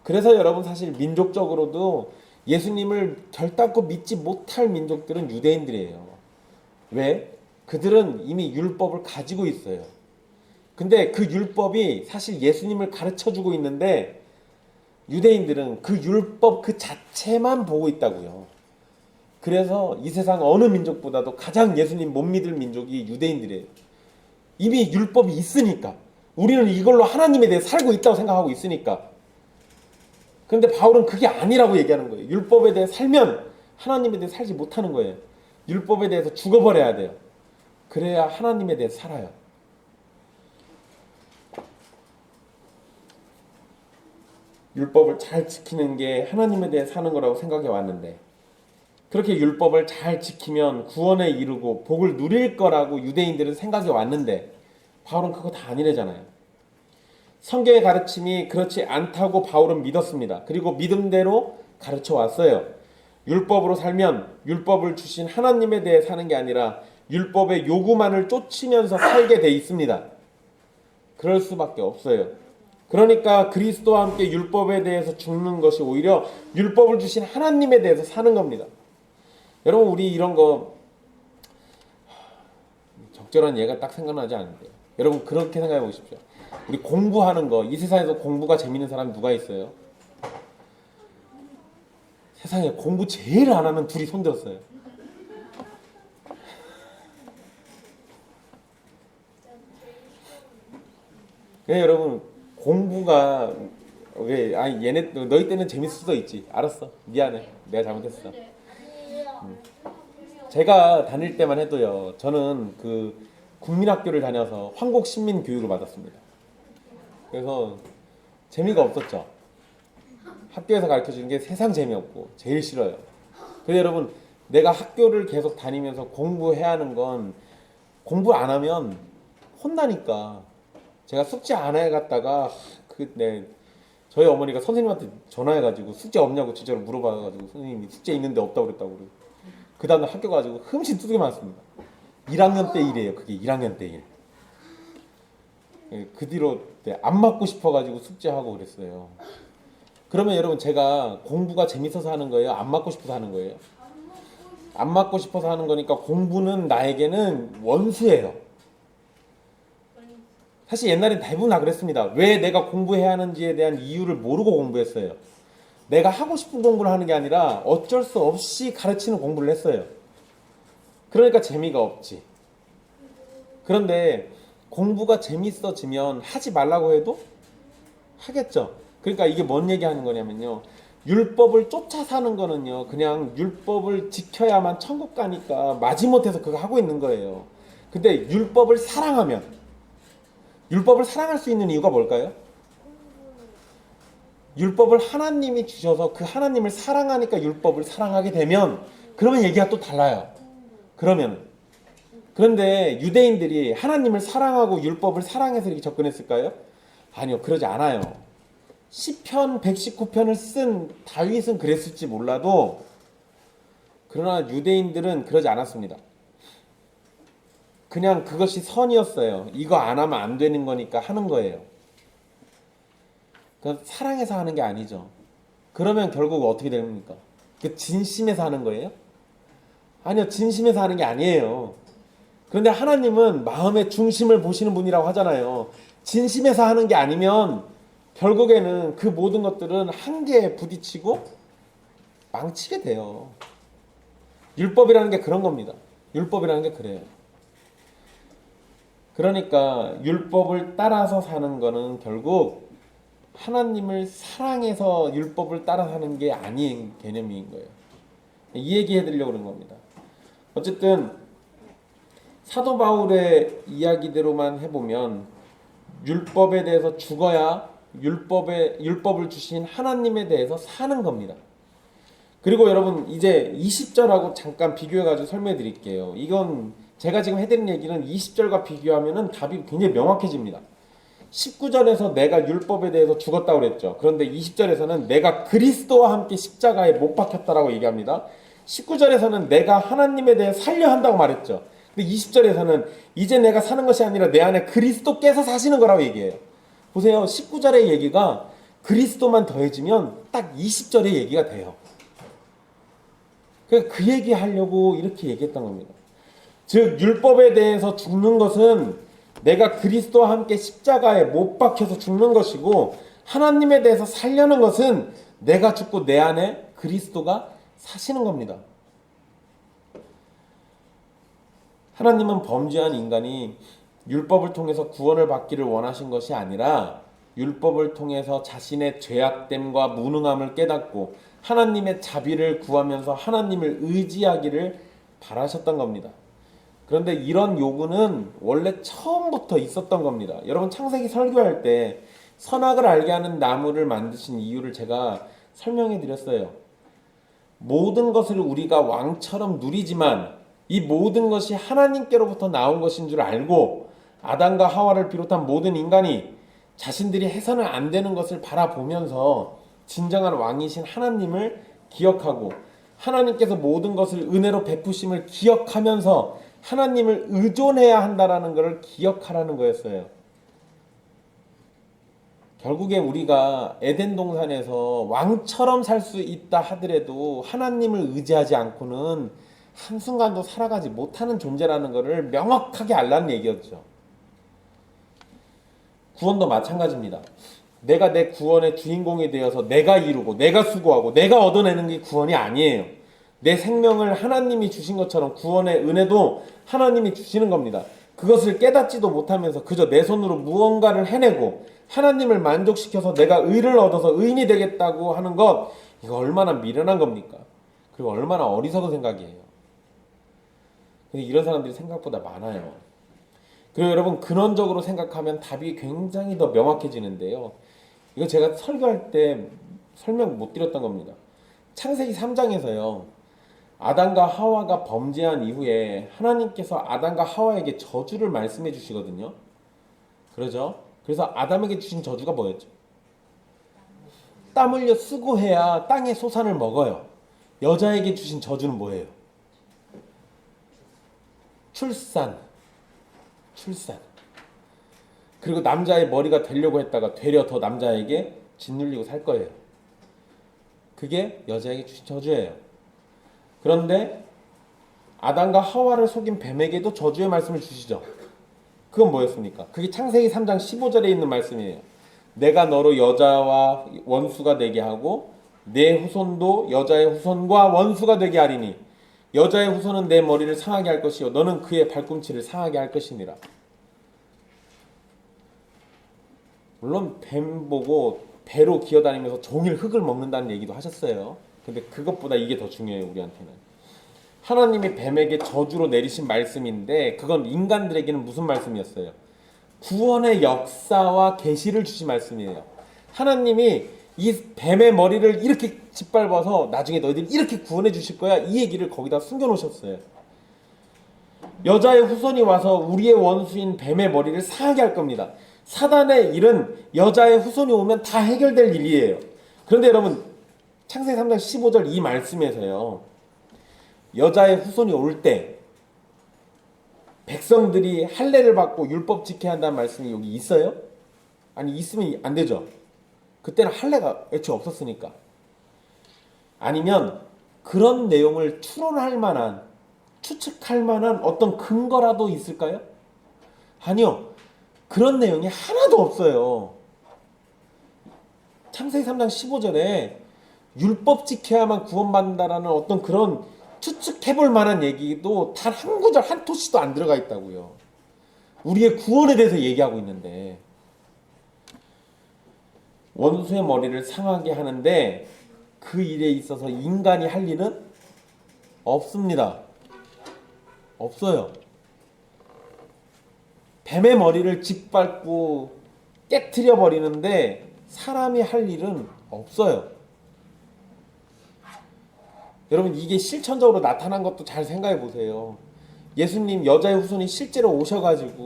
그래서 여러분, 사실 민족적으로도 예수님을 결단코 믿지 못할 민족들은 유대인들이에요. 왜? 그들은 이미 율법을 가지고 있어요. 근데 그 율법이 사실 예수님을 가르쳐주고 있는데 유대인들은 그 율법 그 자체만 보고 있다고요. 그래서 이 세상 어느 민족보다도 가장 예수님 못 믿을 민족이 유대인들이에요. 이미 율법이 있으니까, 우리는 이걸로 하나님에 대해 살고 있다고 생각하고 있으니까. 그런데 바울은 그게 아니라고 얘기하는 거예요. 율법에 대해 살면 하나님에 대해 살지 못하는 거예요. 율법에 대해서 죽어버려야 돼요. 그래야 하나님에 대해 살아요. 율법을 잘 지키는 게 하나님에 대해 사는 거라고 생각해 왔는데, 그렇게 율법을 잘 지키면 구원에 이르고 복을 누릴 거라고 유대인들은 생각해 왔는데 바울은 그거 다 아니래잖아요. 성경의 가르침이 그렇지 않다고 바울은 믿었습니다. 그리고 믿음대로 가르쳐 왔어요. 율법으로 살면 율법을 주신 하나님에 대해 사는 게 아니라 율법의 요구만을 쫓으면서 살게 돼 있습니다. 그럴 수밖에 없어요. 그러니까 그리스도와 함께 율법에 대해서 죽는 것이 오히려 율법을 주신 하나님에 대해서 사는 겁니다. 여러분, 우리 이런 거 적절한 예가 딱 생각나지 않는데요. 여러분, 그렇게 생각해 보십시오. 우리 공부하는 거, 이 세상에서 공부가 재밌는 사람이 누가 있어요? 세상에 공부 제일 안 하는 둘이 손들었어요. 네, 여러분, 공부가 왜 얘네 너희 때는 재밌을 수도 있지. 알았어, 미안해, 내가 잘못했어. 제가 다닐 때만 해도요, 저는 그 국민학교를 다녀서 황국 신민 교육을 받았습니다. 그래서 재미가 없었죠. 학교에서 가르쳐주는 게 세상 재미없고 제일 싫어요. 근데 여러분, 내가 학교를 계속 다니면서 공부해야 하는 건, 공부 안 하면 혼나니까. 제가 숙제 안 해갔다가 저희 어머니가 선생님한테 전화해가지고 숙제 없냐고 진짜로 물어봐가지고 선생님이 숙제 있는데 없다고 그랬다고 그래요. 그 다음날 학교 가지고 흠씬 두들겨 맞았습니다. 1학년 때 일이에요. 그게 1학년 때 일. 그 뒤로 안 맞고 싶어가지고 숙제하고 그랬어요. 그러면 여러분, 제가 공부가 재밌어서 하는 거예요? 안 맞고 싶어서 하는 거예요? 안 맞고 싶어서 하는 거니까 공부는 나에게는 원수예요. 사실 옛날엔 대부분 다 그랬습니다. 왜 내가 공부해야 하는지에 대한 이유를 모르고 공부했어요. 내가 하고 싶은 공부를 하는 게 아니라 어쩔 수 없이 가르치는 공부를 했어요. 그러니까 재미가 없지. 그런데 공부가 재밌어지면 하지 말라고 해도 하겠죠. 그러니까 이게 뭔 얘기하는 거냐면요, 율법을 쫓아 사는 거는요, 그냥 율법을 지켜야만 천국 가니까 마지못해서 그거 하고 있는 거예요. 근데 율법을 사랑하면, 율법을 사랑할 수 있는 이유가 뭘까요? 율법을 하나님이 주셔서 그 하나님을 사랑하니까 율법을 사랑하게 되면, 그러면 얘기가 또 달라요. 그런데 유대인들이 하나님을 사랑하고 율법을 사랑해서 이렇게 접근했을까요? 아니요, 그러지 않아요. 시편 119편을 쓴 다윗은 그랬을지 몰라도, 그러나 유대인들은 그러지 않았습니다. 그냥 그것이 선이었어요. 이거 안 하면 안 되는 거니까 하는 거예요. 그러니까 사랑해서 하는 게 아니죠. 그러면 결국 어떻게 됩니까? 그 진심에서 하는 거예요? 아니요, 진심에서 하는 게 아니에요. 그런데 하나님은 마음의 중심을 보시는 분이라고 하잖아요. 진심에서 하는 게 아니면 결국에는 그 모든 것들은 한계에 부딪히고 망치게 돼요. 율법이라는 게 그런 겁니다. 율법이라는 게 그래요. 그러니까 율법을 따라서 사는 거는 결국 하나님을 사랑해서 율법을 따라 사는 게 아닌 개념인 거예요. 이 얘기 해드리려고 그런 겁니다. 어쨌든 사도 바울의 이야기대로만 해보면 율법에 대해서 죽어야 율법을 주신 하나님에 대해서 사는 겁니다. 그리고 여러분 이제 20절하고 잠깐 비교해가지고 설명해 드릴게요. 이건 제가 지금 해드린 얘기는 20절과 비교하면 답이 굉장히 명확해집니다. 19절에서 내가 율법에 대해서 죽었다고 그랬죠. 그런데 20절에서는 내가 그리스도와 함께 십자가에 못 박혔다라고 얘기합니다. 19절에서는 내가 하나님에 대해 살려 한다고 말했죠. 근데 20절에서는 이제 내가 사는 것이 아니라 내 안에 그리스도께서 사시는 거라고 얘기해요. 보세요. 19절의 얘기가 그리스도만 더해지면 딱 20절의 얘기가 돼요. 그 얘기 하려고 이렇게 얘기했던 겁니다. 즉 율법에 대해서 죽는 것은 내가 그리스도와 함께 십자가에 못 박혀서 죽는 것이고, 하나님에 대해서 살려는 것은 내가 죽고 내 안에 그리스도가 사시는 겁니다. 하나님은 범죄한 인간이 율법을 통해서 구원을 받기를 원하신 것이 아니라 율법을 통해서 자신의 죄악됨과 무능함을 깨닫고 하나님의 자비를 구하면서 하나님을 의지하기를 바라셨던 겁니다. 그런데 이런 요구는 원래 처음부터 있었던 겁니다. 여러분 창세기 설교할 때 선악을 알게 하는 나무를 만드신 이유를 제가 설명해 드렸어요. 모든 것을 우리가 왕처럼 누리지만 이 모든 것이 하나님께로부터 나온 것인 줄 알고 아담과 하와를 비롯한 모든 인간이 자신들이 해서는 안 되는 것을 바라보면서 진정한 왕이신 하나님을 기억하고 하나님께서 모든 것을 은혜로 베푸심을 기억하면서 하나님을 의존해야 한다라는 것을 기억하라는 거였어요. 결국에 우리가 에덴 동산에서 왕처럼 살 수 있다 하더라도 하나님을 의지하지 않고는 한순간도 살아가지 못하는 존재라는 것을 명확하게 알라는 얘기였죠. 구원도 마찬가지입니다. 내가 내 구원의 주인공이 되어서 내가 이루고 내가 수고하고 내가 얻어내는 게 구원이 아니에요. 내 생명을 하나님이 주신 것처럼 구원의 은혜도 하나님이 주시는 겁니다. 그것을 깨닫지도 못하면서 그저 내 손으로 무언가를 해내고 하나님을 만족시켜서 내가 의를 얻어서 의인이 되겠다고 하는 것, 이거 얼마나 미련한 겁니까? 그리고 얼마나 어리석은 생각이에요. 근데 이런 사람들이 생각보다 많아요. 그리고 여러분 근원적으로 생각하면 답이 굉장히 더 명확해지는데요. 이거 제가 설교할 때 설명 못 드렸던 겁니다. 창세기 3장에서요. 아담과 하와가 범죄한 이후에 하나님께서 아담과 하와에게 저주를 말씀해 주시거든요. 그러죠? 그래서 아담에게 주신 저주가 뭐였죠? 땀 흘려 수고해야 땅의 소산을 먹어요. 여자에게 주신 저주는 뭐예요? 출산. 그리고 남자의 머리가 되려고 했다가 되려 더 남자에게 짓눌리고 살 거예요. 그게 여자에게 주신 저주예요. 그런데 아담과 하와를 속인 뱀에게도 저주의 말씀을 주시죠. 그건 뭐였습니까? 그게 창세기 3장 15절에 있는 말씀이에요. 내가 너로 여자와 원수가 되게 하고 내 후손도 여자의 후손과 원수가 되게 하리니 여자의 후손은 내 머리를 상하게 할 것이요 너는 그의 발꿈치를 상하게 할 것이니라. 물론 뱀 보고 배로 기어다니면서 종일 흙을 먹는다는 얘기도 하셨어요. 근데 그것보다 이게 더 중요해요. 우리한테는 하나님이 뱀에게 저주로 내리신 말씀인데 그건 인간들에게는 무슨 말씀이었어요? 구원의 역사와 계시를 주신 말씀이에요. 하나님이 이 뱀의 머리를 이렇게 짓밟아서 나중에 너희들이 이렇게 구원해 주실 거야, 이 얘기를 거기다 숨겨 놓으셨어요. 여자의 후손이 와서 우리의 원수인 뱀의 머리를 상하게 할 겁니다. 사단의 일은 여자의 후손이 오면 다 해결될 일이에요. 그런데 여러분 창세기 3장 15절 이 말씀에서요, 여자의 후손이 올 때 백성들이 할례를 받고 율법 지켜야 한다는 말씀이 여기 있어요? 아니 있으면 안 되죠. 그때는 할례가 애초에 없었으니까. 아니면 그런 내용을 추론할 만한 추측할 만한 어떤 근거라도 있을까요? 아니요. 그런 내용이 하나도 없어요. 창세기 3장 15절에 율법 지켜야만 구원받는다라는 어떤 그런 추측해볼 만한 얘기도 단 한 구절 한 토시도 안 들어가 있다고요. 우리의 구원에 대해서 얘기하고 있는데 원수의 머리를 상하게 하는데 그 일에 있어서 인간이 할 일은 없습니다. 없어요. 뱀의 머리를 짓밟고 깨트려 버리는데 사람이 할 일은 없어요. 여러분 이게 실천적으로 나타난 것도 잘 생각해 보세요. 예수님 여자의 후손이 실제로 오셔가지고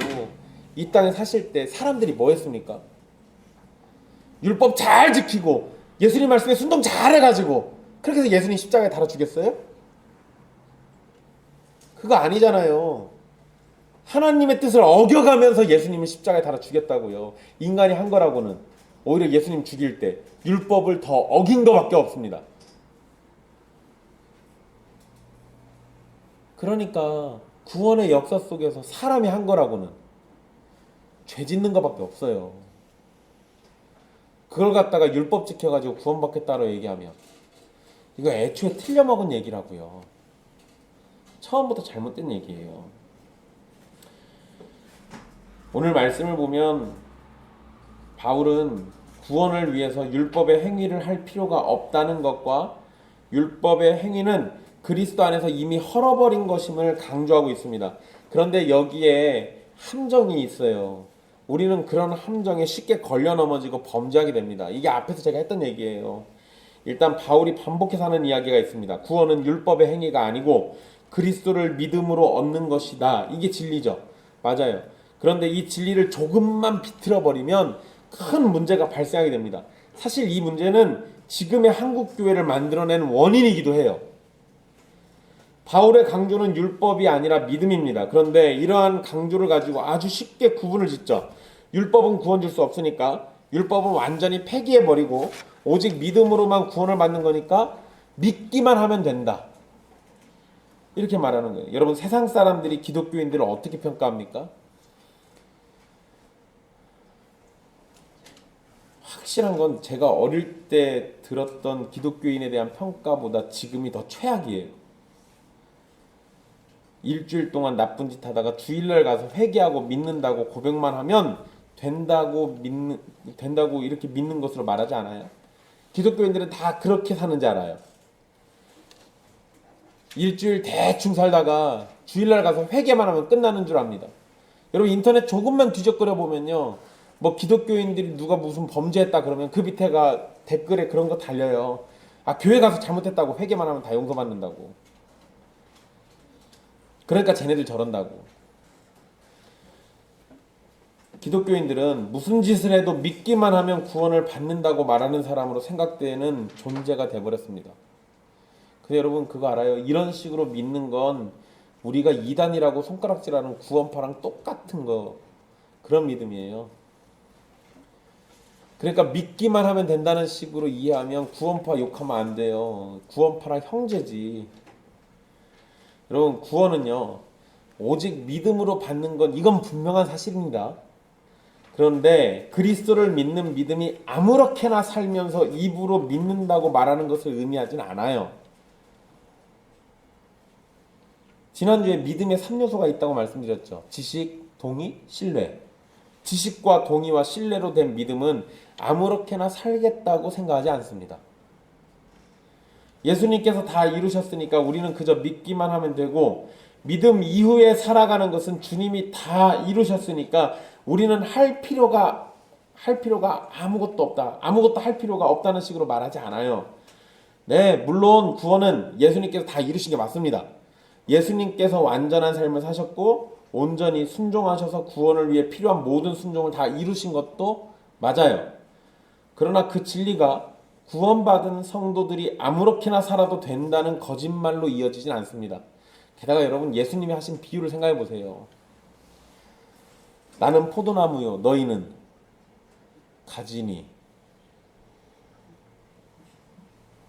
이 땅에 사실 때 사람들이 뭐 했습니까? 율법 잘 지키고 예수님 말씀에 순종 잘 해가지고 그렇게 해서 예수님 십자가에 달아 죽였어요? 그거 아니잖아요. 하나님의 뜻을 어겨가면서 예수님을 십자가에 달아 죽였다고요. 인간이 한 거라고는 오히려 예수님 죽일 때 율법을 더 어긴 것밖에 없습니다. 그러니까 구원의 역사 속에서 사람이 한 거라고는 죄 짓는 것밖에 없어요. 그걸 갖다가 율법 지켜가지고 구원받겠다고 얘기하면 이거 애초에 틀려먹은 얘기라고요. 처음부터 잘못된 얘기예요. 오늘 말씀을 보면 바울은 구원을 위해서 율법의 행위를 할 필요가 없다는 것과 율법의 행위는 그리스도 안에서 이미 헐어버린 것임을 강조하고 있습니다. 그런데 여기에 함정이 있어요. 우리는 그런 함정에 쉽게 걸려 넘어지고 범죄하게 됩니다. 이게 앞에서 제가 했던 얘기예요. 일단 바울이 반복해서 하는 이야기가 있습니다. 구원은 율법의 행위가 아니고 그리스도를 믿음으로 얻는 것이다. 이게 진리죠. 맞아요. 그런데 이 진리를 조금만 비틀어 버리면 큰 문제가 발생하게 됩니다. 사실 이 문제는 지금의 한국 교회를 만들어낸 원인이기도 해요. 바울의 강조는 율법이 아니라 믿음입니다. 그런데 이러한 강조를 가지고 아주 쉽게 구분을 짓죠. 율법은 구원 줄 수 없으니까 율법은 완전히 폐기해버리고 오직 믿음으로만 구원을 받는 거니까 믿기만 하면 된다. 이렇게 말하는 거예요. 여러분 세상 사람들이 기독교인들을 어떻게 평가합니까? 확실한 건 제가 어릴 때 들었던 기독교인에 대한 평가보다 지금이 더 최악이에요. 일주일 동안 나쁜 짓 하다가 주일날 가서 회개하고 믿는다고 고백만 하면 된다고 이렇게 믿는 것으로 말하지 않아요. 기독교인들은 다 그렇게 사는지 알아요. 일주일 대충 살다가 주일날 가서 회개만 하면 끝나는 줄 압니다. 여러분 인터넷 조금만 뒤적거려 보면요. 뭐 기독교인들이 누가 무슨 범죄했다 그러면 그 밑에가 댓글에 그런 거 달려요. 아 교회 가서 잘못했다고 회개만 하면 다 용서받는다고. 그러니까 쟤네들 저런다고. 기독교인들은 무슨 짓을 해도 믿기만 하면 구원을 받는다고 말하는 사람으로 생각되는 존재가 돼버렸습니다. 근데 여러분 그거 알아요? 이런 식으로 믿는 건 우리가 이단이라고 손가락질하는 구원파랑 똑같은 거 그런 믿음이에요. 그러니까 믿기만 하면 된다는 식으로 이해하면 구원파 욕하면 안 돼요. 구원파랑 형제지. 여러분 구원은요 오직 믿음으로 받는 건 이건 분명한 사실입니다. 그런데 그리스도를 믿는 믿음이 아무렇게나 살면서 입으로 믿는다고 말하는 것을 의미하진 않아요. 지난주에 믿음의 3요소가 있다고 말씀드렸죠. 지식, 동의, 신뢰. 지식과 동의와 신뢰로 된 믿음은 아무렇게나 살겠다고 생각하지 않습니다. 예수님께서 다 이루셨으니까 우리는 그저 믿기만 하면 되고 믿음 이후에 살아가는 것은 주님이 다 이루셨으니까 우리는 할 필요가 아무것도 없다. 아무것도 할 필요가 없다는 식으로 말하지 않아요. 네, 물론 구원은 예수님께서 다 이루신 게 맞습니다. 예수님께서 완전한 삶을 사셨고 온전히 순종하셔서 구원을 위해 필요한 모든 순종을 다 이루신 것도 맞아요. 그러나 그 진리가 구원받은 성도들이 아무렇게나 살아도 된다는 거짓말로 이어지진 않습니다. 게다가 여러분 예수님이 하신 비유를 생각해 보세요. 나는 포도나무요 너희는 가지니.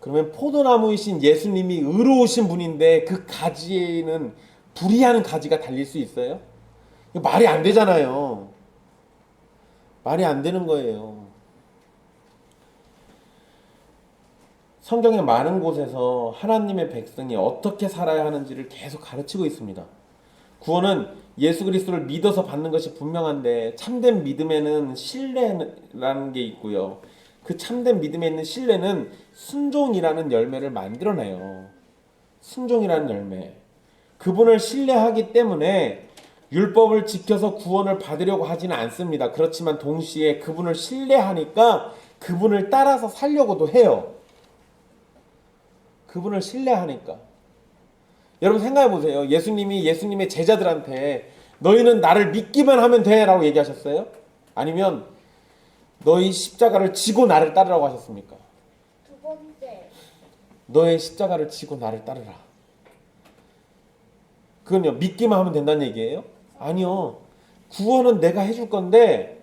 그러면 포도나무이신 예수님이 의로우신 분인데 그 가지에는 불이한 가지가 달릴 수 있어요? 이거 말이 안 되잖아요. 말이 안 되는 거예요. 성경의 많은 곳에서 하나님의 백성이 어떻게 살아야 하는지를 계속 가르치고 있습니다. 구원은 예수 그리스도를 믿어서 받는 것이 분명한데 참된 믿음에는 신뢰라는 게 있고요. 그 참된 믿음에 있는 신뢰는 순종이라는 열매를 만들어내요. 순종이라는 열매. 그분을 신뢰하기 때문에 율법을 지켜서 구원을 받으려고 하지는 않습니다. 그렇지만 동시에 그분을 신뢰하니까 그분을 따라서 살려고도 해요. 그분을 신뢰하니까. 여러분 생각해 보세요. 예수님이 예수님의 제자들한테 너희는 나를 믿기만 하면 돼 라고 얘기하셨어요? 아니면 너희 십자가를 지고 나를 따르라고 하셨습니까? 두 번째. 너의 십자가를 지고 나를 따르라. 그건요, 믿기만 하면 된다는 얘기예요? 아니요. 구원은 내가 해줄 건데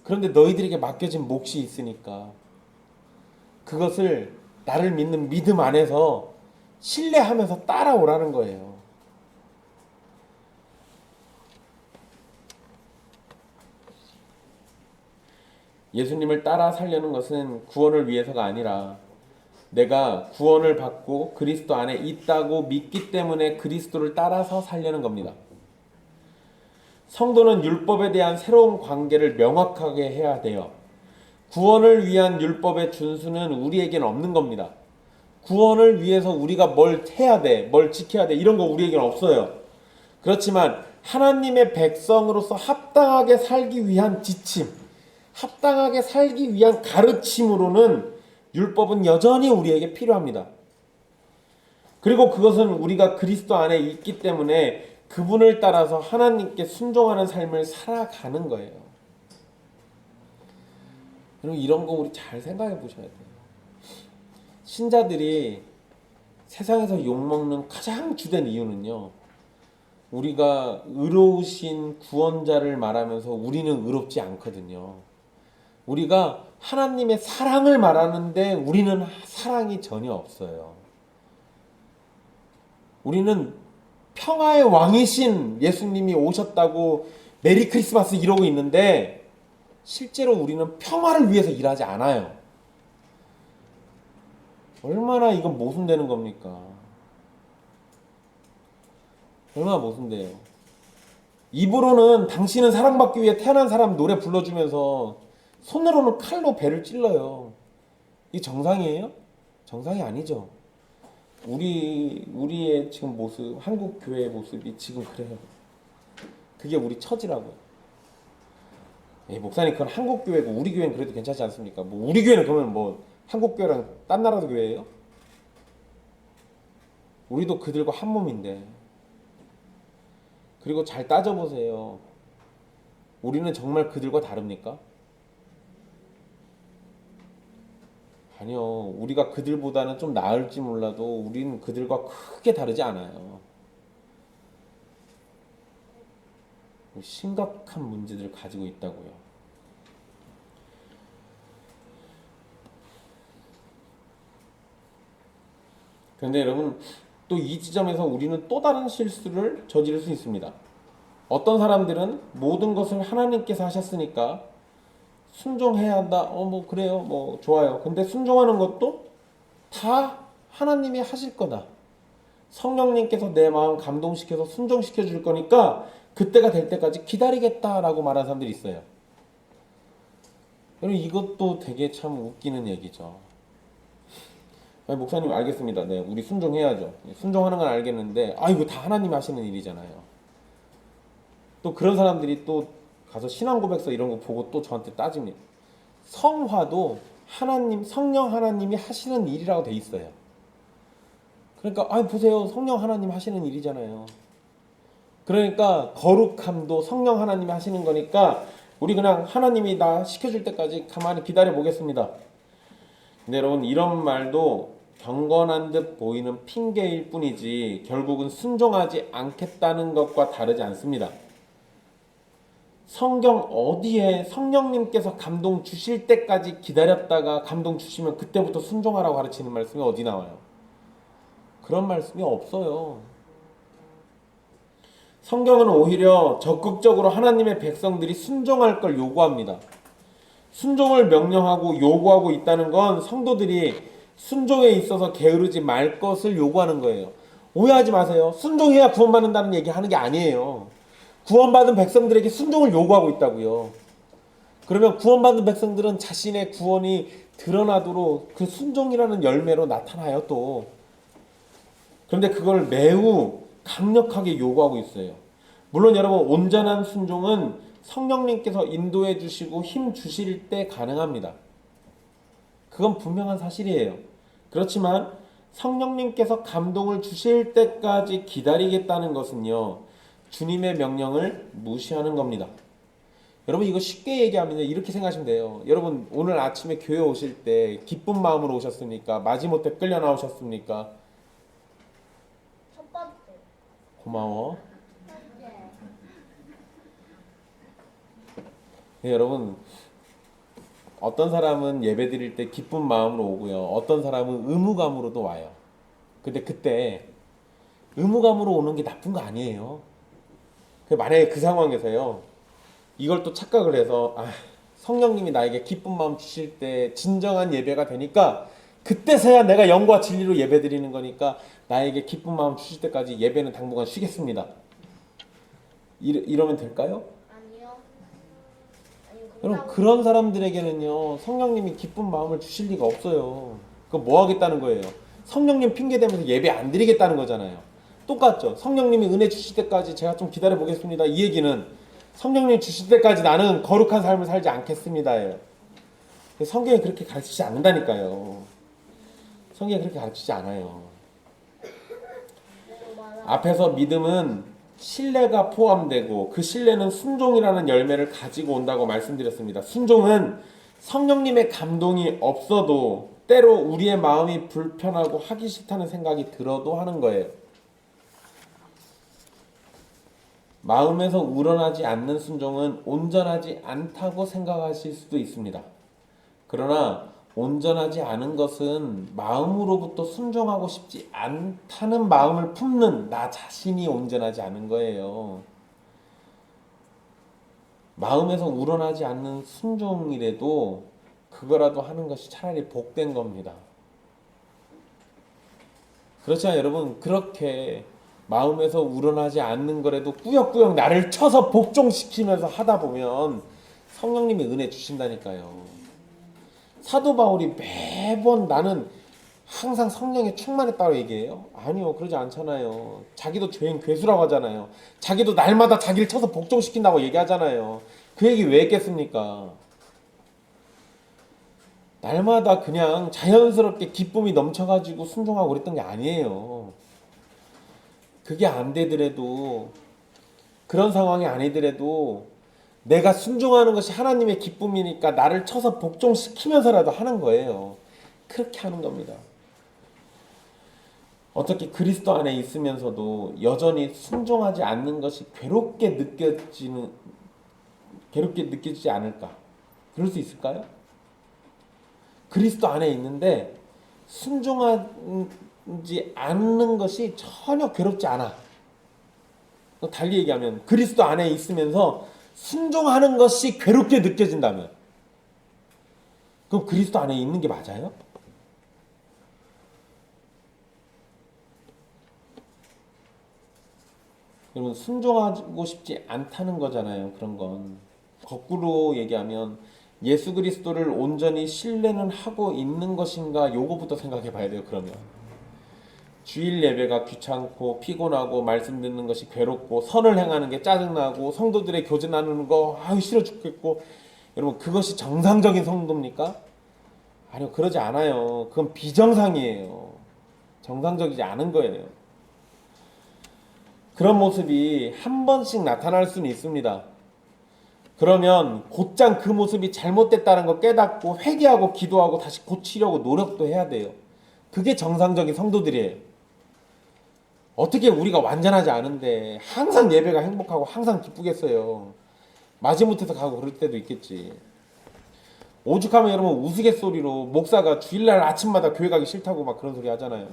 그런데 너희들에게 맡겨진 몫이 있으니까 그것을 나를 믿는 믿음 안에서 신뢰하면서 따라오라는 거예요. 예수님을 따라 살려는 것은 구원을 위해서가 아니라 내가 구원을 받고 그리스도 안에 있다고 믿기 때문에 그리스도를 따라서 살려는 겁니다. 성도는 율법에 대한 새로운 관계를 명확하게 해야 돼요. 구원을 위한 율법의 준수는 우리에겐 없는 겁니다. 구원을 위해서 우리가 뭘 해야 돼, 뭘 지켜야 돼, 이런 거 우리에겐 없어요. 그렇지만 하나님의 백성으로서 합당하게 살기 위한 지침, 합당하게 살기 위한 가르침으로는 율법은 여전히 우리에게 필요합니다. 그리고 그것은 우리가 그리스도 안에 있기 때문에 그분을 따라서 하나님께 순종하는 삶을 살아가는 거예요. 여러분 이런 거 우리 잘 생각해 보셔야 돼요. 신자들이 세상에서 욕먹는 가장 주된 이유는요. 우리가 의로우신 구원자를 말하면서 우리는 의롭지 않거든요. 우리가 하나님의 사랑을 말하는데 우리는 사랑이 전혀 없어요. 우리는 평화의 왕이신 예수님이 오셨다고 메리 크리스마스 이러고 있는데 실제로 우리는 평화를 위해서 일하지 않아요. 얼마나 이건 모순되는 겁니까? 얼마나 모순돼요. 입으로는 당신은 사랑받기 위해 태어난 사람 노래 불러주면서 손으로는 칼로 배를 찔러요. 이게 정상이에요? 정상이 아니죠. 우리의 지금 모습, 한국 교회의 모습이 지금 그래요. 그게 우리 처지라고요. 목사님 그건 한국 교회고 우리 교회는 그래도 괜찮지 않습니까? 뭐 우리 교회는 그러면 뭐 한국 교회랑 딴 나라도 교회예요? 우리도 그들과 한 몸인데. 그리고 잘 따져보세요. 우리는 정말 그들과 다릅니까? 아니요. 우리가 그들보다는 좀 나을지 몰라도 우리는 그들과 크게 다르지 않아요. 심각한 문제들을 가지고 있다고요. 그런데 여러분 또 이 지점에서 우리는 또 다른 실수를 저지를 수 있습니다. 어떤 사람들은 모든 것을 하나님께서 하셨으니까 순종해야 한다. 뭐 그래요. 뭐 좋아요. 근데 순종하는 것도 다 하나님이 하실 거다. 성령님께서 내 마음 감동시켜서 순종시켜 줄 거니까 그때가 될 때까지 기다리겠다라고 말하는 사람들이 있어요. 여러분 이것도 되게 참 웃기는 얘기죠. 아니, 목사님 알겠습니다. 네, 우리 순종해야죠. 순종하는 건 알겠는데 이거 다 하나님이 하시는 일이잖아요. 또 그런 사람들이 또 가서 신앙 고백서 이런 거 보고 또 저한테 따집니다. 성화도 하나님, 성령 하나님이 하시는 일이라고 돼 있어요. 그러니까 보세요. 성령 하나님 하시는 일이잖아요. 그러니까 거룩함도 성령 하나님이 하시는 거니까 우리 그냥 하나님이 나 시켜줄 때까지 가만히 기다려 보겠습니다. 근데 여러분 이런 말도 경건한 듯 보이는 핑계일 뿐이지 결국은 순종하지 않겠다는 것과 다르지 않습니다. 성경 어디에 성령님께서 감동 주실 때까지 기다렸다가 감동 주시면 그때부터 순종하라고 가르치는 말씀이 어디 나와요? 그런 말씀이 없어요. 성경은 오히려 적극적으로 하나님의 백성들이 순종할 걸 요구합니다. 순종을 명령하고 요구하고 있다는 건 성도들이 순종에 있어서 게으르지 말 것을 요구하는 거예요. 오해하지 마세요. 순종해야 구원받는다는 얘기 하는 게 아니에요. 구원받은 백성들에게 순종을 요구하고 있다고요. 그러면 구원받은 백성들은 자신의 구원이 드러나도록 그 순종이라는 열매로 나타나요 또. 그런데 그걸 매우 강력하게 요구하고 있어요. 물론 여러분 온전한 순종은 성령님께서 인도해 주시고 힘 주실 때 가능합니다. 그건 분명한 사실이에요. 그렇지만 성령님께서 감동을 주실 때까지 기다리겠다는 것은요, 주님의 명령을 무시하는 겁니다. 여러분 이거 쉽게 얘기하면 이렇게 생각하시면 돼요. 여러분 오늘 아침에 교회 오실 때 기쁜 마음으로 오셨습니까? 마지못해 끌려 나오셨습니까? 첫 번째. 고마워. 첫 번째. 네, 여러분 어떤 사람은 예배 드릴 때 기쁜 마음으로 오고요. 어떤 사람은 의무감으로도 와요. 근데 그때 의무감으로 오는 게 나쁜 거 아니에요. 만약에 그 상황에서요. 이걸 또 착각을 해서 성령님이 나에게 기쁜 마음 주실 때 진정한 예배가 되니까 그때서야 내가 영과 진리로 예배 드리는 거니까 나에게 기쁜 마음 주실 때까지 예배는 당분간 쉬겠습니다. 이러면 될까요? 아니요. 여러분 그런 사람들에게는요 성령님이 기쁜 마음을 주실 리가 없어요. 그럼 뭐 하겠다는 거예요? 성령님 핑계 대면서 예배 안 드리겠다는 거잖아요. 똑같죠. 성령님이 은혜 주실 때까지 제가 좀 기다려 보겠습니다. 이 얘기는 성령님 주실 때까지 나는 거룩한 삶을 살지 않겠습니다예요. 성경이 그렇게 가르치지 않는다니까요. 성경이 그렇게 가르치지 않아요. 앞에서 믿음은 신뢰가 포함되고 그 신뢰는 순종이라는 열매를 가지고 온다고 말씀드렸습니다. 순종은 성령님의 감동이 없어도 때로 우리의 마음이 불편하고 하기 싫다는 생각이 들어도 하는 거예요. 마음에서 우러나지 않는 순종은 온전하지 않다고 생각하실 수도 있습니다. 그러나 온전하지 않은 것은 마음으로부터 순종하고 싶지 않다는 마음을 품는 나 자신이 온전하지 않은 거예요. 마음에서 우러나지 않는 순종이라도 그거라도 하는 것이 차라리 복된 겁니다. 그렇잖아요, 여러분. 그렇게 마음에서 우러나지 않는 거라도 꾸역꾸역 나를 쳐서 복종시키면서 하다 보면 성령님이 은혜 주신다니까요. 사도 바울이 매번 나는 항상 성령에 충만했다고 얘기해요? 아니요, 그러지 않잖아요. 자기도 죄인 괴수라고 하잖아요. 자기도 날마다 자기를 쳐서 복종시킨다고 얘기하잖아요. 그 얘기 왜 했겠습니까? 날마다 그냥 자연스럽게 기쁨이 넘쳐가지고 순종하고 그랬던 게 아니에요. 그게 안 되더라도, 그런 상황이 아니더라도 내가 순종하는 것이 하나님의 기쁨이니까 나를 쳐서 복종시키면서라도 하는 거예요. 그렇게 하는 겁니다. 어떻게 그리스도 안에 있으면서도 여전히 순종하지 않는 것이 괴롭게 느껴지지 않을까? 그럴 수 있을까요? 그리스도 안에 있는데 순종하지 않는 것이 전혀 괴롭지 않아. 달리 얘기하면 그리스도 안에 있으면서 순종하는 것이 괴롭게 느껴진다면 그럼 그리스도 안에 있는 게 맞아요? 여러분 순종하고 싶지 않다는 거잖아요. 그런 건 거꾸로 얘기하면 예수 그리스도를 온전히 신뢰는 하고 있는 것인가 요거부터 생각해 봐야 돼요. 그러면 주일 예배가 귀찮고 피곤하고 말씀 듣는 것이 괴롭고 선을 행하는 게 짜증나고 성도들의 교제 나누는 거 싫어 죽겠고 여러분 그것이 정상적인 성도입니까? 아니요, 그러지 않아요. 그건 비정상이에요. 정상적이지 않은 거예요. 그런 모습이 한 번씩 나타날 수는 있습니다. 그러면 곧장 그 모습이 잘못됐다는 거 깨닫고 회개하고 기도하고 다시 고치려고 노력도 해야 돼요. 그게 정상적인 성도들이에요. 어떻게 우리가 완전하지 않은데 항상 예배가 행복하고 항상 기쁘겠어요. 마지못해서 가고 그럴 때도 있겠지. 오죽하면 여러분 우스갯소리로 목사가 주일날 아침마다 교회 가기 싫다고 막 그런 소리 하잖아요.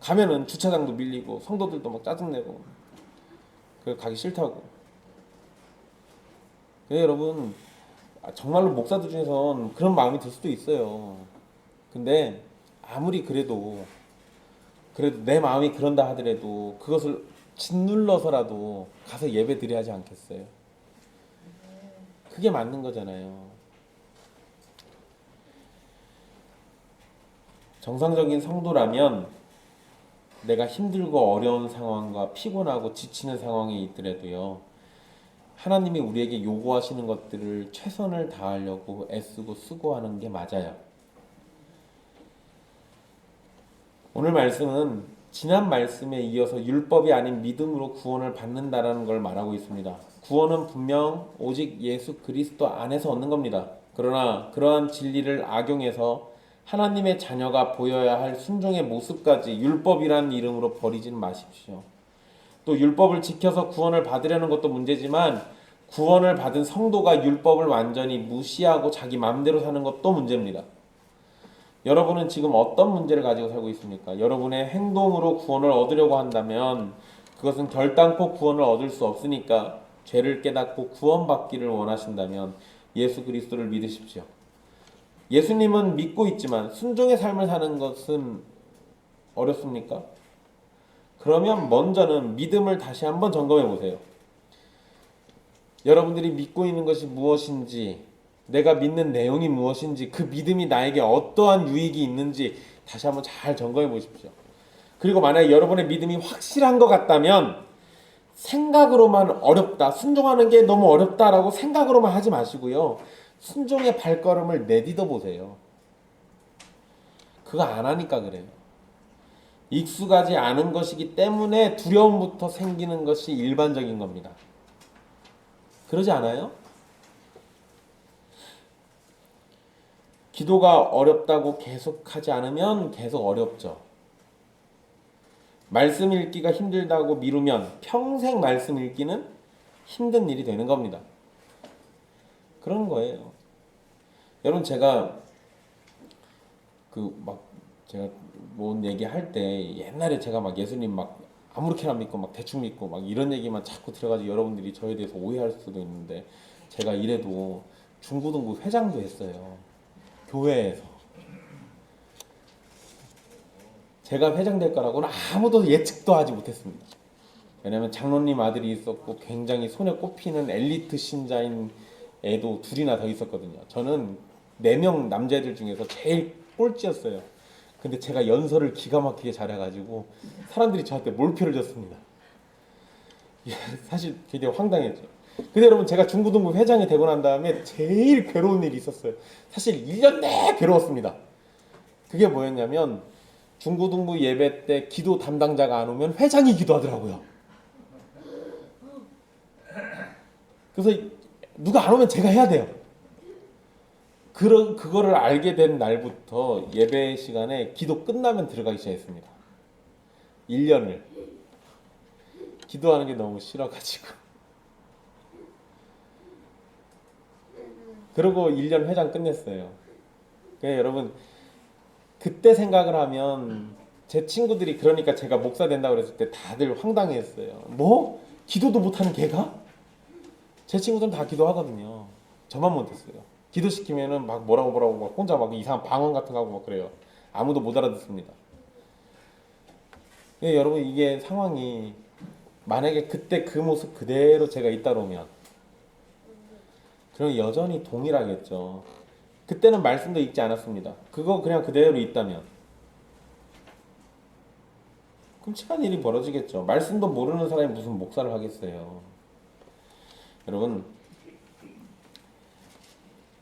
가면은 주차장도 밀리고 성도들도 막 짜증내고 그 가기 싫다고. 근데 여러분 정말로 목사들 중에선 그런 마음이 들 수도 있어요. 근데 아무리 그래도 내 마음이 그런다 하더라도 그것을 짓눌러서라도 가서 예배 드려야 하지 않겠어요? 그게 맞는 거잖아요. 정상적인 성도라면 내가 힘들고 어려운 상황과 피곤하고 지치는 상황에 있더라도요, 하나님이 우리에게 요구하시는 것들을 최선을 다하려고 애쓰고 수고하는 게 맞아요. 오늘 말씀은 지난 말씀에 이어서 율법이 아닌 믿음으로 구원을 받는다라는 걸 말하고 있습니다. 구원은 분명 오직 예수 그리스도 안에서 얻는 겁니다. 그러나 그러한 진리를 악용해서 하나님의 자녀가 보여야 할 순종의 모습까지 율법이라는 이름으로 버리지는 마십시오. 또 율법을 지켜서 구원을 받으려는 것도 문제지만 구원을 받은 성도가 율법을 완전히 무시하고 자기 마음대로 사는 것도 문제입니다. 여러분은 지금 어떤 문제를 가지고 살고 있습니까? 여러분의 행동으로 구원을 얻으려고 한다면 그것은 결단코 구원을 얻을 수 없으니까 죄를 깨닫고 구원받기를 원하신다면 예수 그리스도를 믿으십시오. 예수님은 믿고 있지만 순종의 삶을 사는 것은 어렵습니까? 그러면 먼저는 믿음을 다시 한번 점검해 보세요. 여러분들이 믿고 있는 것이 무엇인지, 내가 믿는 내용이 무엇인지, 그 믿음이 나에게 어떠한 유익이 있는지 다시 한번 잘 점검해 보십시오. 그리고 만약에 여러분의 믿음이 확실한 것 같다면 생각으로만 어렵다, 순종하는 게 너무 어렵다라고 생각으로만 하지 마시고요. 순종의 발걸음을 내딛어 보세요. 그거 안 하니까 그래요. 익숙하지 않은 것이기 때문에 두려움부터 생기는 것이 일반적인 겁니다. 그러지 않아요? 기도가 어렵다고 계속하지 않으면 계속 어렵죠. 말씀 읽기가 힘들다고 미루면 평생 말씀 읽기는 힘든 일이 되는 겁니다. 그런 거예요. 여러분 제가 제가 뭔 얘기할 때 옛날에 제가 막 예수님 막 아무렇게나 믿고 막 대충 믿고 막 이런 얘기만 자꾸 들어가지고 여러분들이 저에 대해서 오해할 수도 있는데, 제가 이래도 중고등부 회장도 했어요. 교회에서. 제가 회장 될 거라고는 아무도 예측도 하지 못했습니다. 왜냐하면 장로님 아들이 있었고 굉장히 손에 꼽히는 엘리트 신자인 애도 둘이나 더 있었거든요. 저는 4명 남자애들 중에서 제일 꼴찌였어요. 근데 제가 연설을 기가 막히게 잘해가지고 사람들이 저한테 몰표를 줬습니다. 사실 굉장히 황당했죠. 근데 여러분 제가 중고등부 회장이 되고 난 다음에 제일 괴로운 일이 있었어요. 사실 1년 내내 괴로웠습니다. 그게 뭐였냐면 중고등부 예배 때 기도 담당자가 안 오면 회장이 기도하더라고요. 그래서 누가 안 오면 제가 해야 돼요. 그거를 알게 된 날부터 예배 시간에 기도 끝나면 들어가기 시작했습니다. 1년을. 기도하는 게 너무 싫어가지고. 그러고 1년 회장 끝냈어요. 그러니까 여러분 그때 생각을 하면 제 친구들이 그러니까 제가 목사 된다고 그랬을 때 다들 황당했어요. 뭐? 기도도 못하는 걔가? 제 친구들은 다 기도하거든요. 저만 못했어요. 기도시키면은 막 뭐라고 막 혼자 막 이상한 방언 같은 거 하고 막 그래요. 아무도 못 알아듣습니다. 예, 여러분 이게 상황이 만약에 그때 그 모습 그대로 제가 있다면 그럼 여전히 동일하겠죠. 그때는 말씀도 읽지 않았습니다. 그거 그냥 그대로 있다면 끔찍한 일이 벌어지겠죠. 말씀도 모르는 사람이 무슨 목사를 하겠어요. 여러분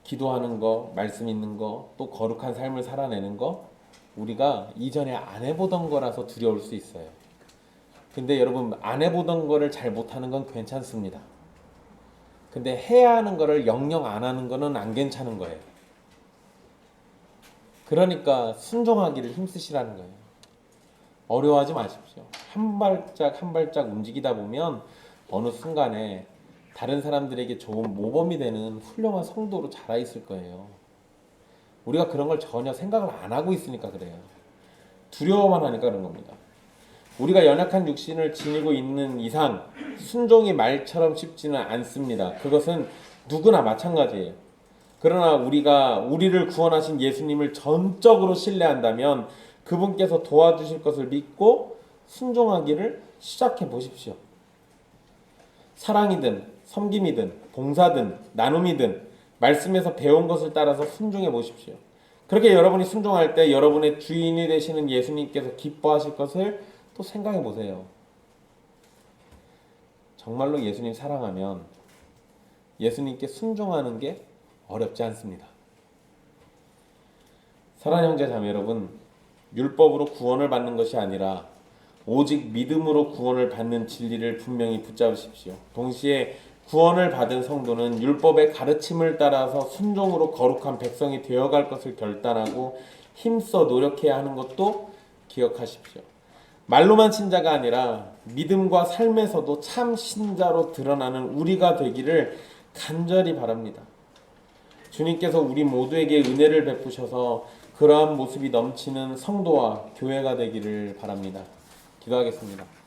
기도하는 거, 말씀 있는 거, 또 거룩한 삶을 살아내는 거 우리가 이전에 안 해보던 거라서 두려울 수 있어요. 근데 여러분 안 해보던 거를 잘 못하는 건 괜찮습니다. 근데 해야 하는 거를 영영 안 하는 거는 안 괜찮은 거예요. 그러니까 순종하기를 힘쓰시라는 거예요. 어려워하지 마십시오. 한 발짝 한 발짝 움직이다 보면 어느 순간에 다른 사람들에게 좋은 모범이 되는 훌륭한 성도로 자라 있을 거예요. 우리가 그런 걸 전혀 생각을 안 하고 있으니까 그래요. 두려워만 하니까 그런 겁니다. 우리가 연약한 육신을 지니고 있는 이상 순종이 말처럼 쉽지는 않습니다. 그것은 누구나 마찬가지예요. 그러나 우리를 구원하신 예수님을 전적으로 신뢰한다면 그분께서 도와주실 것을 믿고 순종하기를 시작해 보십시오. 사랑이든 섬김이든 봉사든 나눔이든 말씀에서 배운 것을 따라서 순종해 보십시오. 그렇게 여러분이 순종할 때 여러분의 주인이 되시는 예수님께서 기뻐하실 것을 또 생각해 보세요. 정말로 예수님 사랑하면 예수님께 순종하는 게 어렵지 않습니다. 사랑하는 형제 자매 여러분, 율법으로 구원을 받는 것이 아니라 오직 믿음으로 구원을 받는 진리를 분명히 붙잡으십시오. 동시에 구원을 받은 성도는 율법의 가르침을 따라서 순종으로 거룩한 백성이 되어갈 것을 결단하고 힘써 노력해야 하는 것도 기억하십시오. 말로만 신자가 아니라 믿음과 삶에서도 참 신자로 드러나는 우리가 되기를 간절히 바랍니다. 주님께서 우리 모두에게 은혜를 베푸셔서 그러한 모습이 넘치는 성도와 교회가 되기를 바랍니다. 기도하겠습니다.